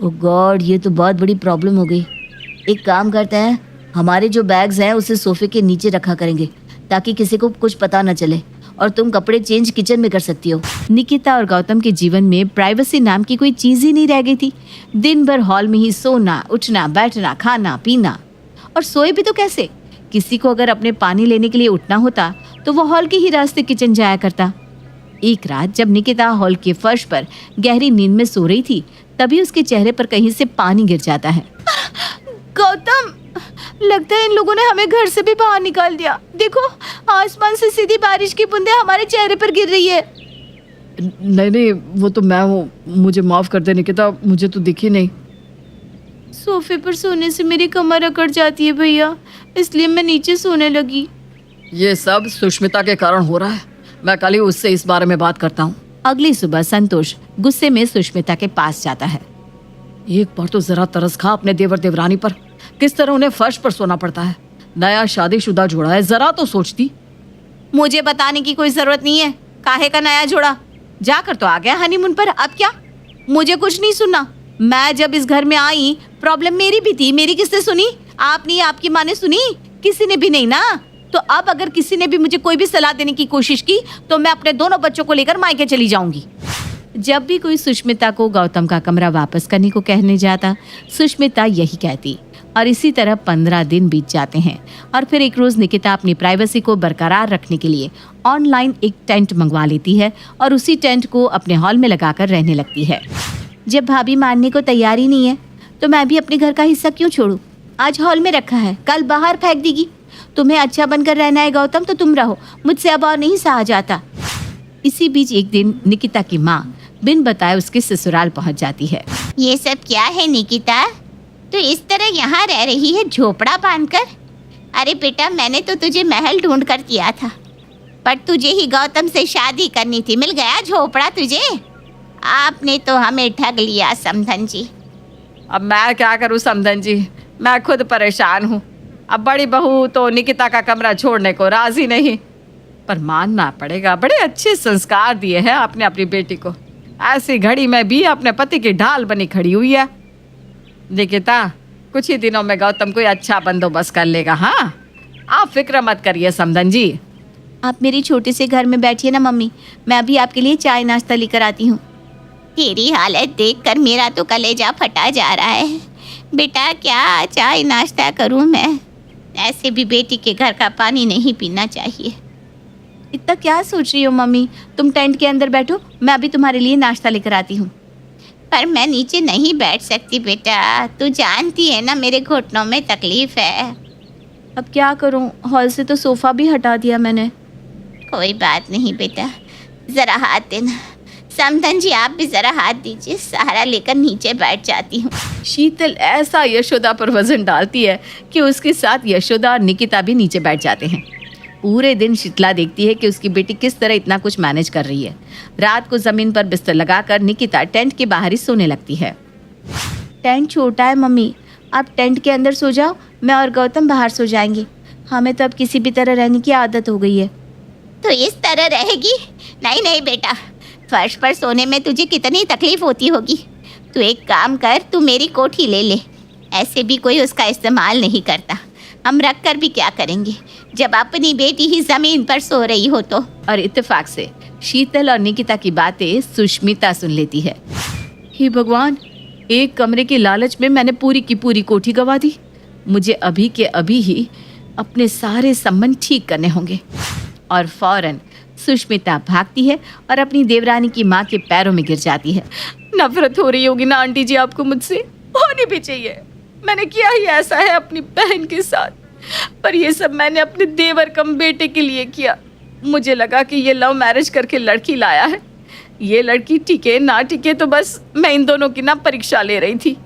ओह गॉड, ये तो बहुत बड़ी प्रॉब्लम हो गई। एक काम करते हैं, हमारे जो बैग्स हैं उसे सोफे के नीचे रखा करेंगे ताकि किसी को कुछ पता न चले, और तुम कपड़े चेंज किचन में कर सकती हो। निकिता और गौतम के जीवन में प्राइवेसी नाम की कोई चीज ही नहीं रह गई थी। दिन भर हॉल में ही सोना, उठना, बैठना, खाना पीना। और सोए भी तो कैसे? किसी को अगर अपने पानी लेने के लिए उठना होता तो वो हॉल के ही रास्ते किचन जाया करता। एक रात जब निकिता हॉल के फर्श पर गहरी नींद में सो रही थी, तभी उसके चेहरे पर कहीं से पानी गिर जाता है। गौतम, लगता है इन लोगों ने हमें घर से भी बाहर निकाल दिया। देखो, आसमान से सीधी बारिश की बूंदें हमारे चेहरे पर गिर रही है। नहीं, वो तो मैं हूँ, मुझे माफ कर दे निकिता, मुझे तो दिखी नहीं। सोफे पर सोने से मेरी कमर अकड़ जाती है भैया, इसलिए मैं नीचे सोने लगी। ये सब सुष्मिता के कारण हो रहा है, मैं कल ही उससे इस बारे में बात करता हूँ। अगली सुबह संतोष गुस्से में सुष्मिता के पास जाता है। एक बार तो जरा तरस खा अपने देवर देवरानी पर, किस तरह उन्हें फर्श पर सोना पड़ता है। नया शादीशुदा जोड़ा है, जरा तो सोचती। मुझे बताने की कोई जरूरत नहीं है, काहे का नया जोड़ा? जाकर तो आ गया हनीमून पर, अब क्या? मुझे कुछ नहीं सुनना। मैं जब इस घर में आई प्रॉब्लम मेरी भी थी, मेरी किसने सुनी? आपने, आपकी माँ ने सुनी? किसी ने भी नहीं ना। तो अब अगर किसी ने भी मुझे कोई भी सलाह देने की कोशिश की तो मैं अपने दोनों बच्चों को लेकर मायके चली जाऊंगी। जब भी कोई सुष्मिता को गौतम का कमरा वापस करने को कहने जाता, सुष्मिता यही कहती। और इसी तरह 15 दिन बीत जाते हैं और फिर एक रोज निकिता अपनी प्राइवेसी को बरकरार रखने के लिए ऑनलाइन एक टेंट मंगवा लेती है और उसी टेंट को अपने हॉल में लगाकर रहने लगती है। जब भाभी मानने को तैयार ही नहीं है तो मैं भी अपने घर का हिस्सा क्यों छोड़ूं? आज हॉल में रखा है, कल बाहर फेंक देगी। तुम्हें अच्छा बनकर रहना है गौतम तो तुम रहो, मुझसे अब और नहीं सहा जाता। इसी बीच एक दिन निकिता की माँ बिन बताए उसके ससुराल पहुँच जाती है। ये सब क्या है निकिता? तो इस तरह यहाँ रह रही है झोपड़ा बांधकर? अरे बेटा, मैंने तो तुझे महल ढूंढ कर दिया था, पर तुझे ही गौतम से शादी करनी थी, मिल गया झोपड़ा तुझे। आपने तो हमें ठग लिया समधन जी। अब मैं क्या करूँ समधन जी, मैं खुद परेशान हूँ। अब बड़ी बहू तो निकिता का कमरा छोड़ने को राजी नहीं, पर मानना पड़ेगा बड़े अच्छे संस्कार दिए हैं आपने अपनी बेटी को। ऐसी घड़ी में भी अपने पति की ढाल बनी खड़ी हुई है। निकिता, कुछ ही दिनों में गौतम कोई अच्छा बंदोबस्त कर लेगा। हाँ, आप फिक्र मत करिए समधन जी। आप मेरी छोटे से घर में बैठिए ना मम्मी, मैं अभी आपके लिए चाय नाश्ता लेकर आती हूँ। तेरी हालत देखकर मेरा तो कलेजा फटा जा रहा है। बेटा, क्या चाय नाश्ता करूँ मैं? ऐसे भी बेटी के घर का पानी नहीं पीना चाहिए। इतना क्या सोच रही हो मम्मी? तुम टेंट के अंदर बैठो, मैं अभी तुम्हारे लिए नाश्ता लेकर आती हूँ। पर मैं नीचे नहीं बैठ सकती बेटा, तू जानती है ना मेरे घुटनों में तकलीफ है। अब क्या करूँ, हॉल से तो सोफ़ा भी हटा दिया मैंने। कोई बात नहीं बेटा, ज़रा हाथ देना। समधन जी, आप भी ज़रा हाथ दीजिए, सहारा लेकर नीचे बैठ जाती हूँ। शीतल ऐसा यशोदा पर वजन डालती है कि उसके साथ यशोदा और निकिता भी नीचे बैठ जाते हैं। पूरे दिन शीतला देखती है कि उसकी बेटी किस तरह इतना कुछ मैनेज कर रही है। रात को जमीन पर बिस्तर लगाकर निकिता टेंट के बाहर ही सोने लगती है। टेंट छोटा है मम्मी, आप टेंट के अंदर सो जाओ, मैं और गौतम बाहर सो जाएंगे। हमें तो अब किसी भी तरह रहने की आदत हो गई है। तो इस तरह रहेगी? नहीं नहीं बेटा, फर्श पर सोने में तुझे कितनी तकलीफ होती होगी। तू एक काम कर, तू मेरी कोठी ले ले। ऐसे भी कोई उसका इस्तेमाल नहीं करता, हम रख कर भी क्या करेंगे जब अपनी बेटी ही जमीन पर सो रही हो तो। और इत्तेफाक से शीतल और निकिता की बातें सुष्मिता सुन लेती है। हे भगवान, एक कमरे के लालच में मैंने पूरी की पूरी कोठी गंवा दी। मुझे अभी के अभी ही अपने सारे संबंध ठीक करने होंगे। और फौरन सुष्मिता भागती है और अपनी देवरानी की माँ के पैरों में गिर जाती है। नफरत हो रही होगी ना आंटी जी आपको मुझसे, होनी भी चाहिए। मैंने किया ही ऐसा है अपनी बहन के साथ, पर ये सब मैंने अपने देवर कम बेटे के लिए किया। मुझे लगा कि ये लव मैरिज करके लड़की लाया है, ये लड़की टिके ना टिके तो बस मैं इन दोनों की ना परीक्षा ले रही थी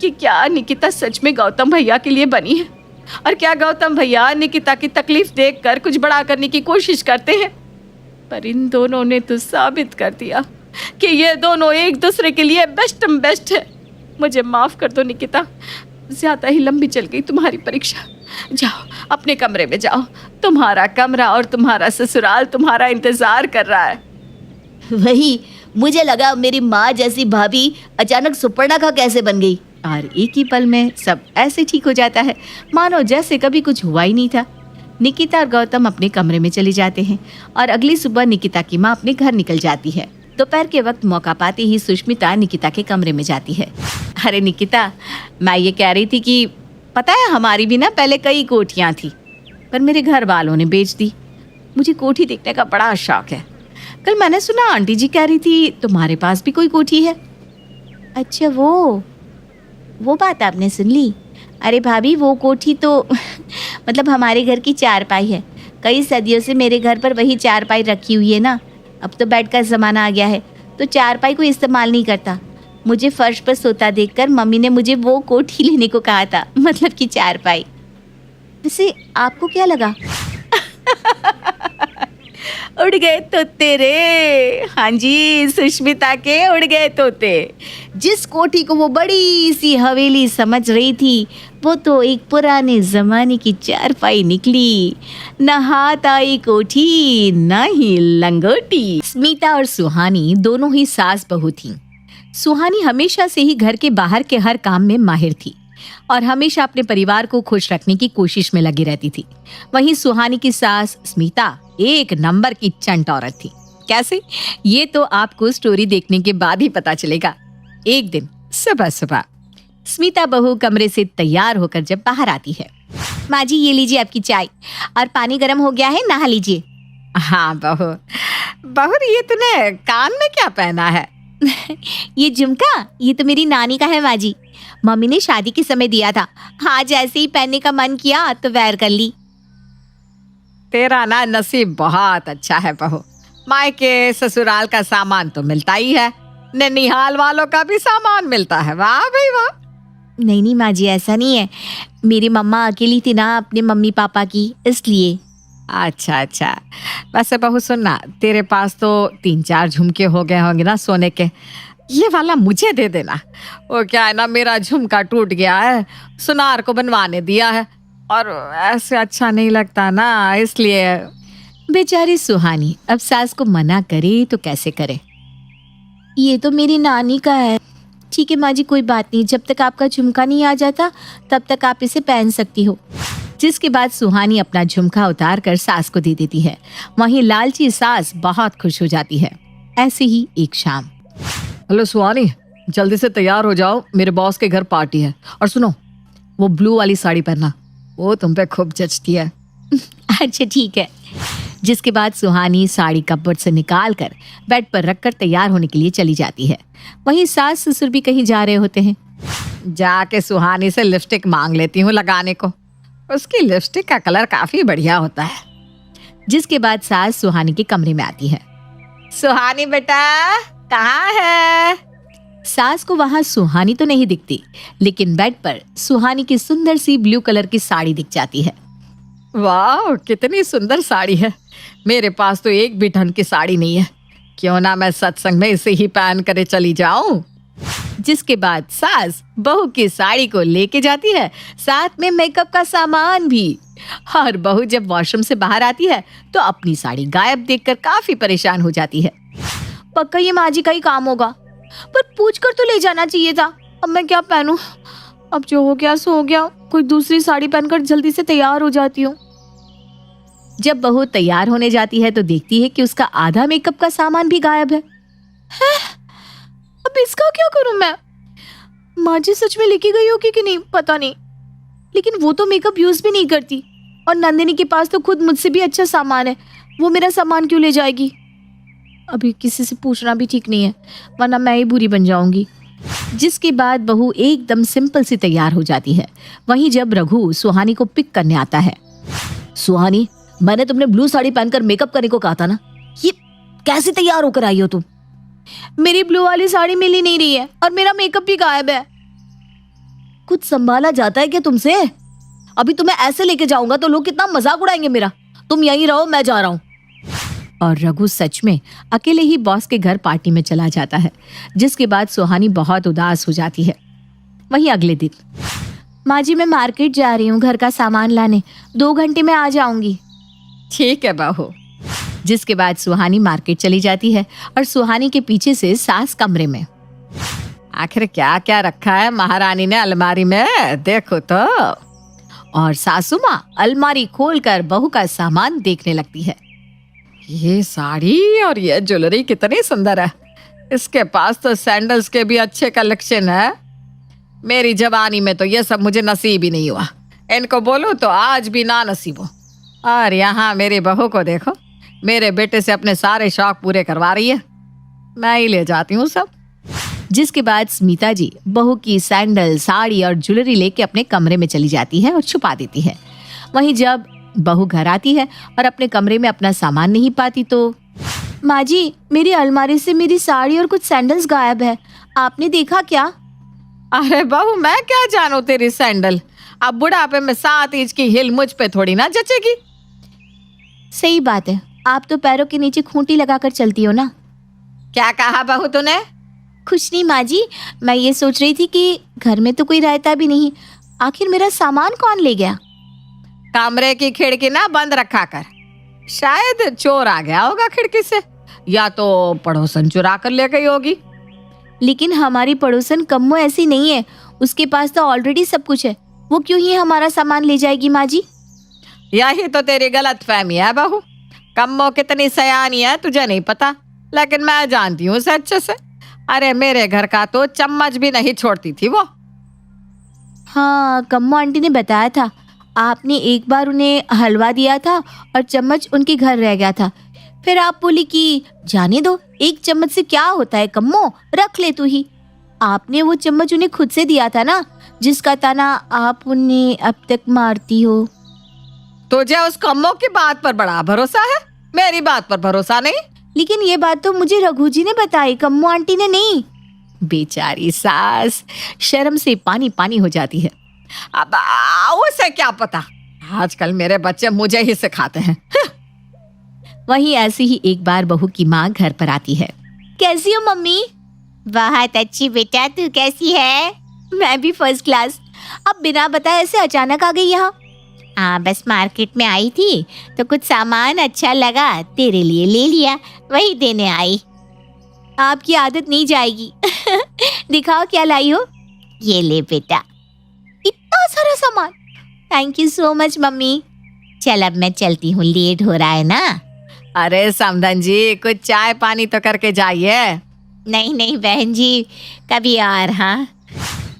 कि क्या निकिता सच में गौतम भैया के लिए बनी है, और क्या गौतम भैया निकिता की तकलीफ देखकर कुछ बड़ा करने की कोशिश करते हैं। पर इन दोनों ने तो साबित कर दिया कि ये दोनों एक दूसरे के लिए बेस्ट है। मुझे माफ़ कर दो निकिता, ज़्यादा ही लंबी चल गई तुम्हारी परीक्षा। जाओ अपने कमरे में जाओ, तुम्हारा कमरा और तुम्हारा ससुराल तुम्हारा इंतज़ार कर रहा है। वही मुझे लगा मेरी माँ जैसी भाभी अचानक सुपर्णखा कैसे बन गई। और एक ही पल में सब ऐसे ठीक हो जाता है मानो जैसे कभी कुछ हुआ ही नहीं था। निकिता और गौतम अपने कमरे में चले जाते हैं और अगली सुबह निकिता की माँ अपने घर निकल जाती है। दोपहर के वक्त मौका पाते ही सुष्मिता निकिता के कमरे में जाती है। अरे निकिता, मैं ये कह रही थी कि पता है हमारी भी ना पहले कई कोठियाँ थी, पर मेरे घर वालों ने बेच दी। मुझे कोठी देखने का बड़ा शौक है। कल मैंने सुना आंटी जी कह रही थी तुम्हारे पास भी कोई कोठी है। अच्छा, वो बात आपने सुन ली? अरे भाभी, वो कोठी तो मतलब हमारे घर की चारपाई है। कई सदियों से मेरे घर पर वही चारपाई रखी हुई है ना। अब तो बेड का ज़माना आ गया है तो चारपाई को इस्तेमाल नहीं करता। मुझे फर्श पर सोता देखकर मम्मी ने मुझे वो कोठी लेने को कहा था, मतलब कि चारपाई। वैसे आपको क्या लगा? उड़ गए तोते रे। हाँ जी, सुष्मिता के उड़ गए तोते। जिस कोठी को वो बड़ी सी हवेली समझ रही थी, वो तो एक पुराने जमाने की चारपाई निकली। न हाथ आई कोठी न ही लंगोटी। स्मिता और सुहानी दोनों ही सास बहू थीं। सुहानी हमेशा से ही घर के बाहर के हर काम में माहिर थी और हमेशा अपने परिवार को खुश रखने की कोशिश में लगी रहती थी। वहीं सुहानी की सास स्मिता एक नंबर की चंट औरत थी। कैसे, ये तो आपको स्टोरी देखने के बाद ही पता चलेगा। एक दिन सुबह सुबह स्मिता बहू कमरे से तैयार होकर जब बाहर आती है, माँ जी ये लीजिए आपकी चाय, और पानी गर्म हो गया है, नहा लीजिए। हाँ बहू ये तूने कान में क्या पहना है? ये झुमका, ये तो मेरी नानी का है माँ जी। मम्मी ने शादी के समय दिया था। हाँ, जैसे ही पहनने का मन किया तो वेयर कर ली। तेरा ना नसीब बहुत अच्छा है बहू। मायके ससुराल का सामान तो मिलता ही है, ननिहाल वालों का भी सामान मिलता है। वाह भाई वाह। नहीं माँ जी, ऐसा नहीं है। मेरी मम्मा अकेली थी ना अपने मम्मी पापा की, इसलिए। अच्छा। वैसे बहू सुनना, तेरे पास तो 3-4 झुमके हो गए होंगे ना सोने के। ये वाला मुझे दे देना। वो क्या है ना, मेरा झुमका टूट गया है, सुनार को बनवाने दिया है और ऐसे अच्छा नहीं लगता ना, इसलिए। बेचारी सुहानी अब सास को मना करे तो कैसे करे। ये तो मेरी नानी का है। ठीक है माँ जी, कोई बात नहीं। जब तक आपका झुमका नहीं आ जाता तब तक आप इसे पहन सकती हो। जिसके बाद सुहानी अपना झुमका उतार कर सास को दे देती है। वहीं लालची सास बहुत खुश हो जाती है। ऐसे ही एक शाम। हेलो सुहानी, जल्दी से तैयार हो जाओ, मेरे बॉस के घर पार्टी है। और सुनो, वो ब्लू वाली साड़ी पहनना, वो तुम पे खूब जचती है। अच्छा ठीक है। जिसके बाद सुहानी साड़ी कपबोर्ड से निकाल कर बेड पर रखकर तैयार होने के लिए चली जाती है। वहीं सास ससुर भी कहीं जा रहे होते हैं। जाके सुहानी से लिपस्टिक मांग लेती हूँ लगाने को, उसकी लिपस्टिक का कलर काफी बढ़िया होता है। जिसके बाद सास सुहानी के कमरे में आती है। सुहानी बेटा कहाँ है? सास को वहां सुहानी तो नहीं दिखती, लेकिन बेड पर सुहानी की सुंदर सी ब्लू कलर की साड़ी दिख जाती है। वाह, कितनी सुंदर साड़ी है। मेरे पास तो एक भी ढंग की साड़ी नहीं है। क्यों ना मैं सत्संग में इसे ही पहन कर चली जाऊं। जिसके बाद सास बहू की साड़ी को लेके जाती है, साथ में मेकअप का सामान भी। और बहू जब वॉशरूम से बाहर आती है तो अपनी साड़ी गायब देखकर काफी परेशान हो जाती है। पक्का ये माँ जी का ही काम होगा, पर पूछ कर तो ले जाना चाहिए था। अब मैं क्या पहनूं? अब जो हो गया सो हो गया। कोई दूसरी साड़ी पहनकर जल्दी से तैयार हो जाती हूँ। जब बहू तैयार होने जाती है तो देखती है कि उसका आधा मेकअप का सामान भी गायब है। अब इसका क्या करूं मैं? माँ जी सच में लेके गई होगी कि नहीं पता नहीं, लेकिन वो तो मेकअप यूज भी नहीं करती और नंदिनी के पास तो खुद मुझसे भी अच्छा सामान है। वो मेरा सामान क्यों ले जाएगी? अभी किसी से पूछना भी ठीक नहीं है, वरना मैं ही बुरी बन जाऊंगी। जिसके बाद बहू एकदम सिंपल सी तैयार हो जाती है। वहीं जब रघु सुहानी को पिक करने आता है। सुहानी, मैंने तुमने ब्लू साड़ी पहनकर मेकअप करने को कहा था ना, ये कैसे तैयार होकर आई हो तुम? मेरी ब्लू वाली साड़ी मिल ही नहीं रही है और मेरा मेकअप भी गायब है। कुछ संभाला जाता है क्या तुमसे? अभी तुम्हें ऐसे लेके जाऊंगा तो लोग कितना मजाक उड़ाएंगे मेरा। तुम यहीं रहो, मैं जा रहा हूँ। और रघु सच में अकेले ही बॉस के घर पार्टी में चला जाता है। जिसके बाद सुहानी बहुत उदास हो जाती है। वहीं अगले दिन, माँ जी मैं मार्केट जा रही हूँ घर का सामान लाने, 2 घंटे में आ जाऊंगी। ठीक है बहू। जिसके बाद सुहानी मार्केट चली जाती है और सुहानी के पीछे से सास कमरे में। आखिर क्या क्या रखा है महारानी ने अलमारी में, देखो तो। और सासू माँ अलमारी खोलकर बहू का सामान देखने लगती है। ये साड़ी और ये ज्वेलरी कितनी सुंदर है। इसके पास तो सैंडल्स के भी अच्छे कलेक्शन है। मेरी जवानी में तो ये सब मुझे नसीब ही नहीं हुआ। इनको बोलो तो आज भी ना नसीब हो। और यहाँ मेरी बहू को देखो, मेरे बेटे से अपने सारे शौक पूरे करवा रही है। मैं ही ले जाती हूँ सब। जिसके बाद स्मिता जी बहू की सैंडल, साड़ी और ज्वेलरी लेके अपने कमरे में चली जाती है और छुपा देती है। वहीं जब बहू घर आती है और अपने कमरे में अपना सामान नहीं पाती तो, माँ जी मेरी अलमारी से मेरी साड़ी और कुछ सैंडल्स गायब है, आपने देखा क्या? अरे बहू मैं क्या जानू तेरी सैंडल। अब बुढ़ापे में 7 इंच की हिल मुझ पे थोड़ी ना जचेगी। सही बात है, आप तो पैरों के नीचे खूंटी लगाकर चलती हो ना। क्या कहा बहू तूने? कुछ नहीं माँ जी, मैं ये सोच रही थी कि घर में तो कोई रहता भी नहीं, आखिर मेरा सामान कौन ले गया? कमरे की खिड़की ना बंद रखा कर, शायद चोर आ गया होगा खिड़की से, या तो पड़ोसन चुरा कर ले गई होगी। लेकिन हमारी पड़ोसन कम्मो ऐसी नहीं है, उसके पास तो ऑलरेडी सब कुछ है, वो क्यों ही हमारा सामान ले जाएगी माँ जी? यही तो तेरी गलत फहमी है बहू। कम्मो कितनी सयानी है तुझे नहीं पता, लेकिन मैं जानती हूँ उसे अच्छे से। अरे मेरे घर का तो चम्मच भी नहीं छोड़ती थी वो। हाँ, कम्मो आंटी ने बताया था, आपने एक बार उन्हें हलवा दिया था और चम्मच उनके घर रह गया था। फिर आप बोली कि जाने दो, एक चम्मच से क्या होता है कम्मो, रख ले तू ही। आपने वो चम्मच उन्हें खुद से दिया था ना, जिसका ताना आप उन्हें अब तक मारती हो। तुझे उस कम्मो की बात पर बड़ा भरोसा है, मेरी बात पर भरोसा नहीं। लेकिन ये बात तो मुझे रघु जी ने बताई, कम्मो आंटी ने नहीं। बेचारी सास शर्म से पानी पानी हो जाती है। अब उसे क्या पता, आजकल मेरे बच्चे मुझे ही सिखाते हैं। वहीं ऐसी ही एक बार बहू की माँ घर पर आती है। कैसी हो मम्मी? बहुत अच्छी बेटा, तू कैसी है? मैं भी फर्स्ट क्लास। अब बिना बताए ऐसे अचानक आ गई यहाँ? बस मार्केट में आई थी तो कुछ सामान अच्छा लगा, तेरे लिए ले लिया, वही देने आई। आपकी आदत नहीं जाएगी। दिखाओ क्या लाई हो। ये ले बेटा। इतना सारा सामान, thank you so much mummy. चल अब मैं चलती हूँ, लेट हो रहा है ना। अरे समधन जी, कुछ चाय पानी तो करके जाइए। नहीं नहीं बहन जी, कभी और। हाँ।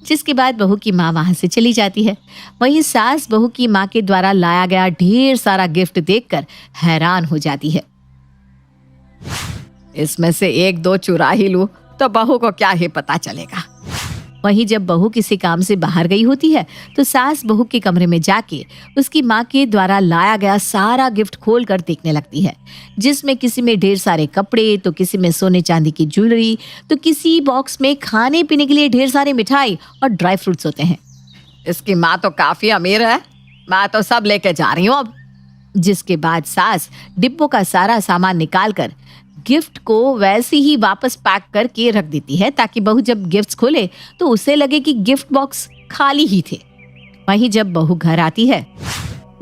जिसके बाद बहू की माँ वहां से चली जाती है। वहीं सास बहू की माँ के द्वारा लाया गया ढेर सारा गिफ्ट देखकर हैरान हो जाती है। इसमें से 1-2 चुरा ही लूं तो बहू को क्या ही पता चलेगा। वहीं जब बहू किसी काम से बाहर गई होती है तो सास बहू के कमरे में जाके उसकी माँ के द्वारा लाया गया सारा गिफ्ट खोल कर देखने लगती है, जिसमें किसी में ढेर सारे कपड़े, तो किसी में सोने चांदी की ज्वेलरी, तो किसी बॉक्स में खाने पीने के लिए ढेर सारे मिठाई और ड्राई फ्रूट्स होते हैं। इसकी माँ तो काफी अमीर है, मैं तो सब लेके जा रही हूँ अब। जिसके बाद सास डिब्बों का सारा सामान निकालकर गिफ्ट को वैसे ही वापस पैक करके रख देती है ताकि बहू जब गिफ्ट्स खोले तो उसे लगे कि गिफ्ट बॉक्स खाली ही थे। वहीं जब बहू घर आती है,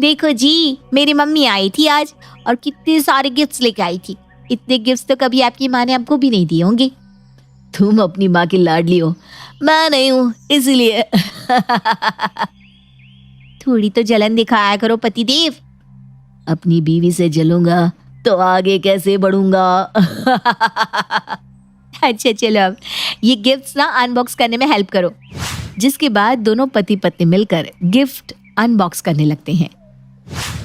देखो जी, मेरी मम्मी आई थी आज और कितने सारे गिफ्ट्स लेके आई थी। इतने गिफ्ट्स तो कभी आपकी माँ ने आपको भी नहीं दिए होंगे। तुम अपनी माँ की लाडली हो, मैं नहीं हूँ, इसलिए थोड़ी तो जलन दिखाया करो पतिदेव। अपनी बीवी से जलूंगा तो आगे कैसे बढ़ूंगा। अच्छा चलो अब ये गिफ्ट्स ना अनबॉक्स करने में हेल्प करो। जिसके बाद दोनों पति पत्नी मिलकर गिफ्ट अनबॉक्स करने लगते हैं।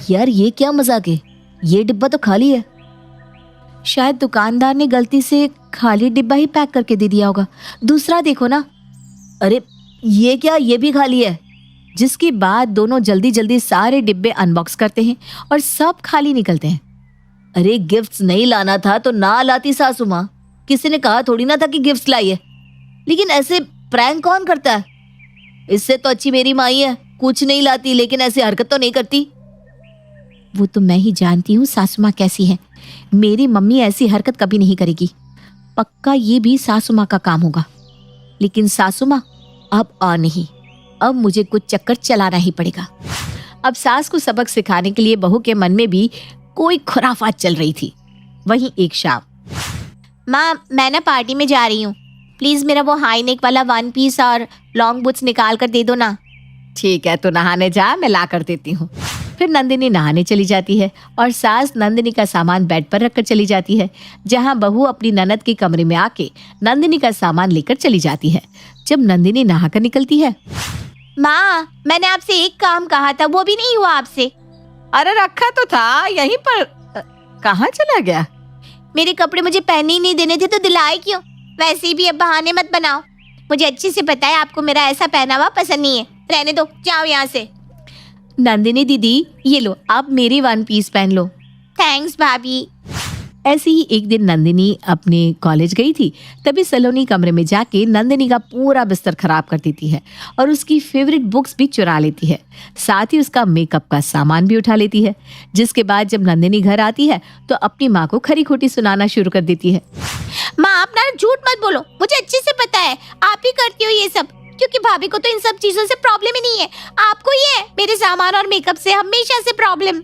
यार ये क्या मजाक है, ये डिब्बा तो खाली है। शायद दुकानदार ने गलती से खाली डिब्बा ही पैक करके दे दिया होगा। दूसरा देखो ना। अरे ये क्या, ये भी खाली है। जिसके बाद दोनों जल्दी जल्दी सारे डिब्बे अनबॉक्स करते हैं और सब खाली निकलते हैं। अरे गिफ्ट्स नहीं लाना था तो ना लाती सासू माँ, किसी ने कहा थोड़ी ना था कि गिफ्ट्स लाइए। लेकिन ऐसे प्रैंक कौन करता है? इससे तो अच्छी मेरी माँ ही है, कुछ नहीं लाती लेकिन ऐसी हरकत तो नहीं करती। वो तो मैं ही जानती हूँ सासू माँ कैसी है। मेरी मम्मी ऐसी हरकत कभी नहीं करेगी। पक्का ये भी सासू माँ का काम होगा। लेकिन सासू माँ अब आ नहीं, अब मुझे कुछ चक्कर चलाना ही पड़ेगा। अब सास को सबक सिखाने के लिए बहू के मन में भी कोई खुराफात चल रही थी। वहीं एक शाम, माँ मैं ना पार्टी में जा रही हूँ, प्लीज मेरा वो हाई नेक वाला 1 पीस और लॉन्ग बूट्स निकाल कर दे दो ना। ठीक है तो नहाने जा, मैं ला कर देती हूँ। फिर नंदिनी नहाने चली जाती है और सास नंदिनी का सामान बेड पर रखकर चली जाती है, जहाँ बहू अपनी ननद के कमरे में आके नंदिनी का सामान लेकर चली जाती है। जब नंदिनी नहाकर निकलती है, माँ मैंने आपसे एक काम कहा था, वो भी नहीं हुआ आपसे। अरे रखा तो था यहीं पर, कहाँ चला गया? मेरे कपड़े मुझे पहनने ही नहीं देने थे तो दिलाए क्यों? वैसे भी अब बहाने मत बनाओ, मुझे अच्छे से पता है आपको मेरा ऐसा पहनावा पसंद नहीं है। रहने दो, जाओ यहाँ से। नंदिनी दीदी ये लो, आप मेरी 1 पीस पहन लो। थैंक्स भाभी। ऐसे ही एक दिन नंदिनी अपने कॉलेज गई थी। तभी सलोनी कमरे में जाके नंदिनी का पूरा बिस्तर खराब कर देती है और उसकी फेवरेट बुक्स भी चुरा लेती है। साथ ही उसका मेकअप का सामान भी उठा लेती है। जिसके बाद जब नंदिनी घर आती है तो अपनी माँ को खरी खोटी सुनाना शुरू कर देती है। माँ आप ना झूठ मत बोलो, मुझे अच्छे से पता है आप ही करती हो ये सब, क्योंकि भाभी को तो इन सब चीजों से प्रॉब्लम ही नहीं है। आपको ये है मेरे सामान और मेकअप से हमेशा से प्रॉब्लम।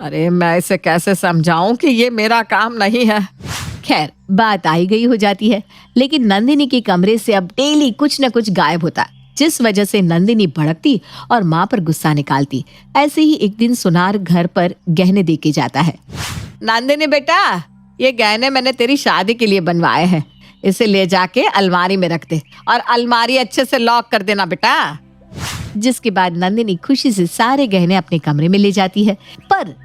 अरे मैं इसे कैसे समझाऊं कि ये मेरा काम नहीं है। खैर बात आई गई हो जाती है, लेकिन नंदिनी के कमरे से अब डेली कुछ न कुछ गायब होता, जिस वजह से नंदिनी भड़कती और माँ पर गुस्सा निकालती। ऐसे ही एक दिन सुनार घर पर गहने दे के जाता है। नंदिनी बेटा, ये गहने मैंने तेरी शादी के लिए बनवाए हैं, इसे ले जाके अलमारी में रख दे और अलमारी अच्छे से लॉक कर देना बेटा। जिसके बाद नंदिनी खुशी से सारे गहने अपने कमरे में ले जाती है, पर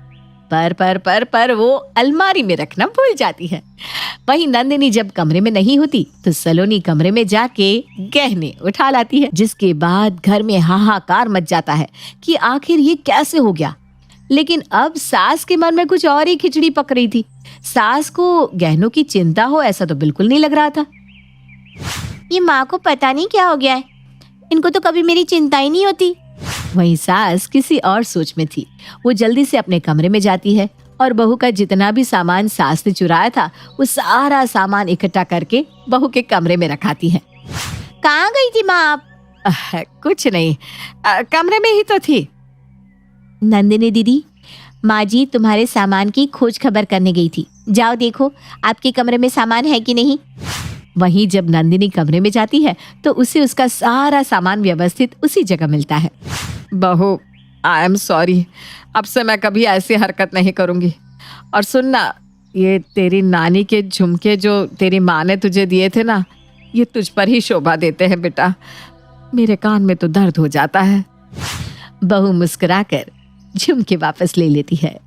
वो अलमारी में रखना भूल जाती है। वहीं नंदिनी जब कमरे में नहीं होती तो सलोनी कमरे में जाके गहने उठा लाती है। जिसके बाद घर में हाहाकार मच जाता है कि आखिर ये कैसे हो गया। लेकिन अब सास के मन में कुछ और ही खिचड़ी पक रही थी। सास को गहनों की चिंता हो ऐसा तो बिल्कुल नहीं लग रहा था। ये माँ को पता नहीं क्या हो गया है, इनको तो कभी मेरी चिंता ही नहीं होती। वहीं सास किसी और सोच में थी। वो जल्दी से अपने कमरे में जाती है और बहू का जितना भी सामान सास ने चुराया था वो सारा सामान इकट्ठा करके बहू के कमरे में रखाती है। कहाँ गई थी माँ आप? कुछ नहीं, कमरे में ही तो थी। नंदिनी दीदी, माँ जी तुम्हारे सामान की खोज खबर करने गई थी, जाओ देखो आपके कमरे में सामान है कि नहीं। वहीं जब नंदिनी कमरे में जाती है तो उसे उसका सारा सामान व्यवस्थित उसी जगह मिलता है। बहू आई एम सॉरी, अब से मैं कभी ऐसी हरकत नहीं करूँगी। और सुनना, ये तेरी नानी के झुमके जो तेरी माँ ने तुझे दिए थे ना, ये तुझ पर ही शोभा देते हैं बेटा। मेरे कान में तो दर्द हो जाता है। बहू मुस्कुराकर झुमके वापस ले लेती है।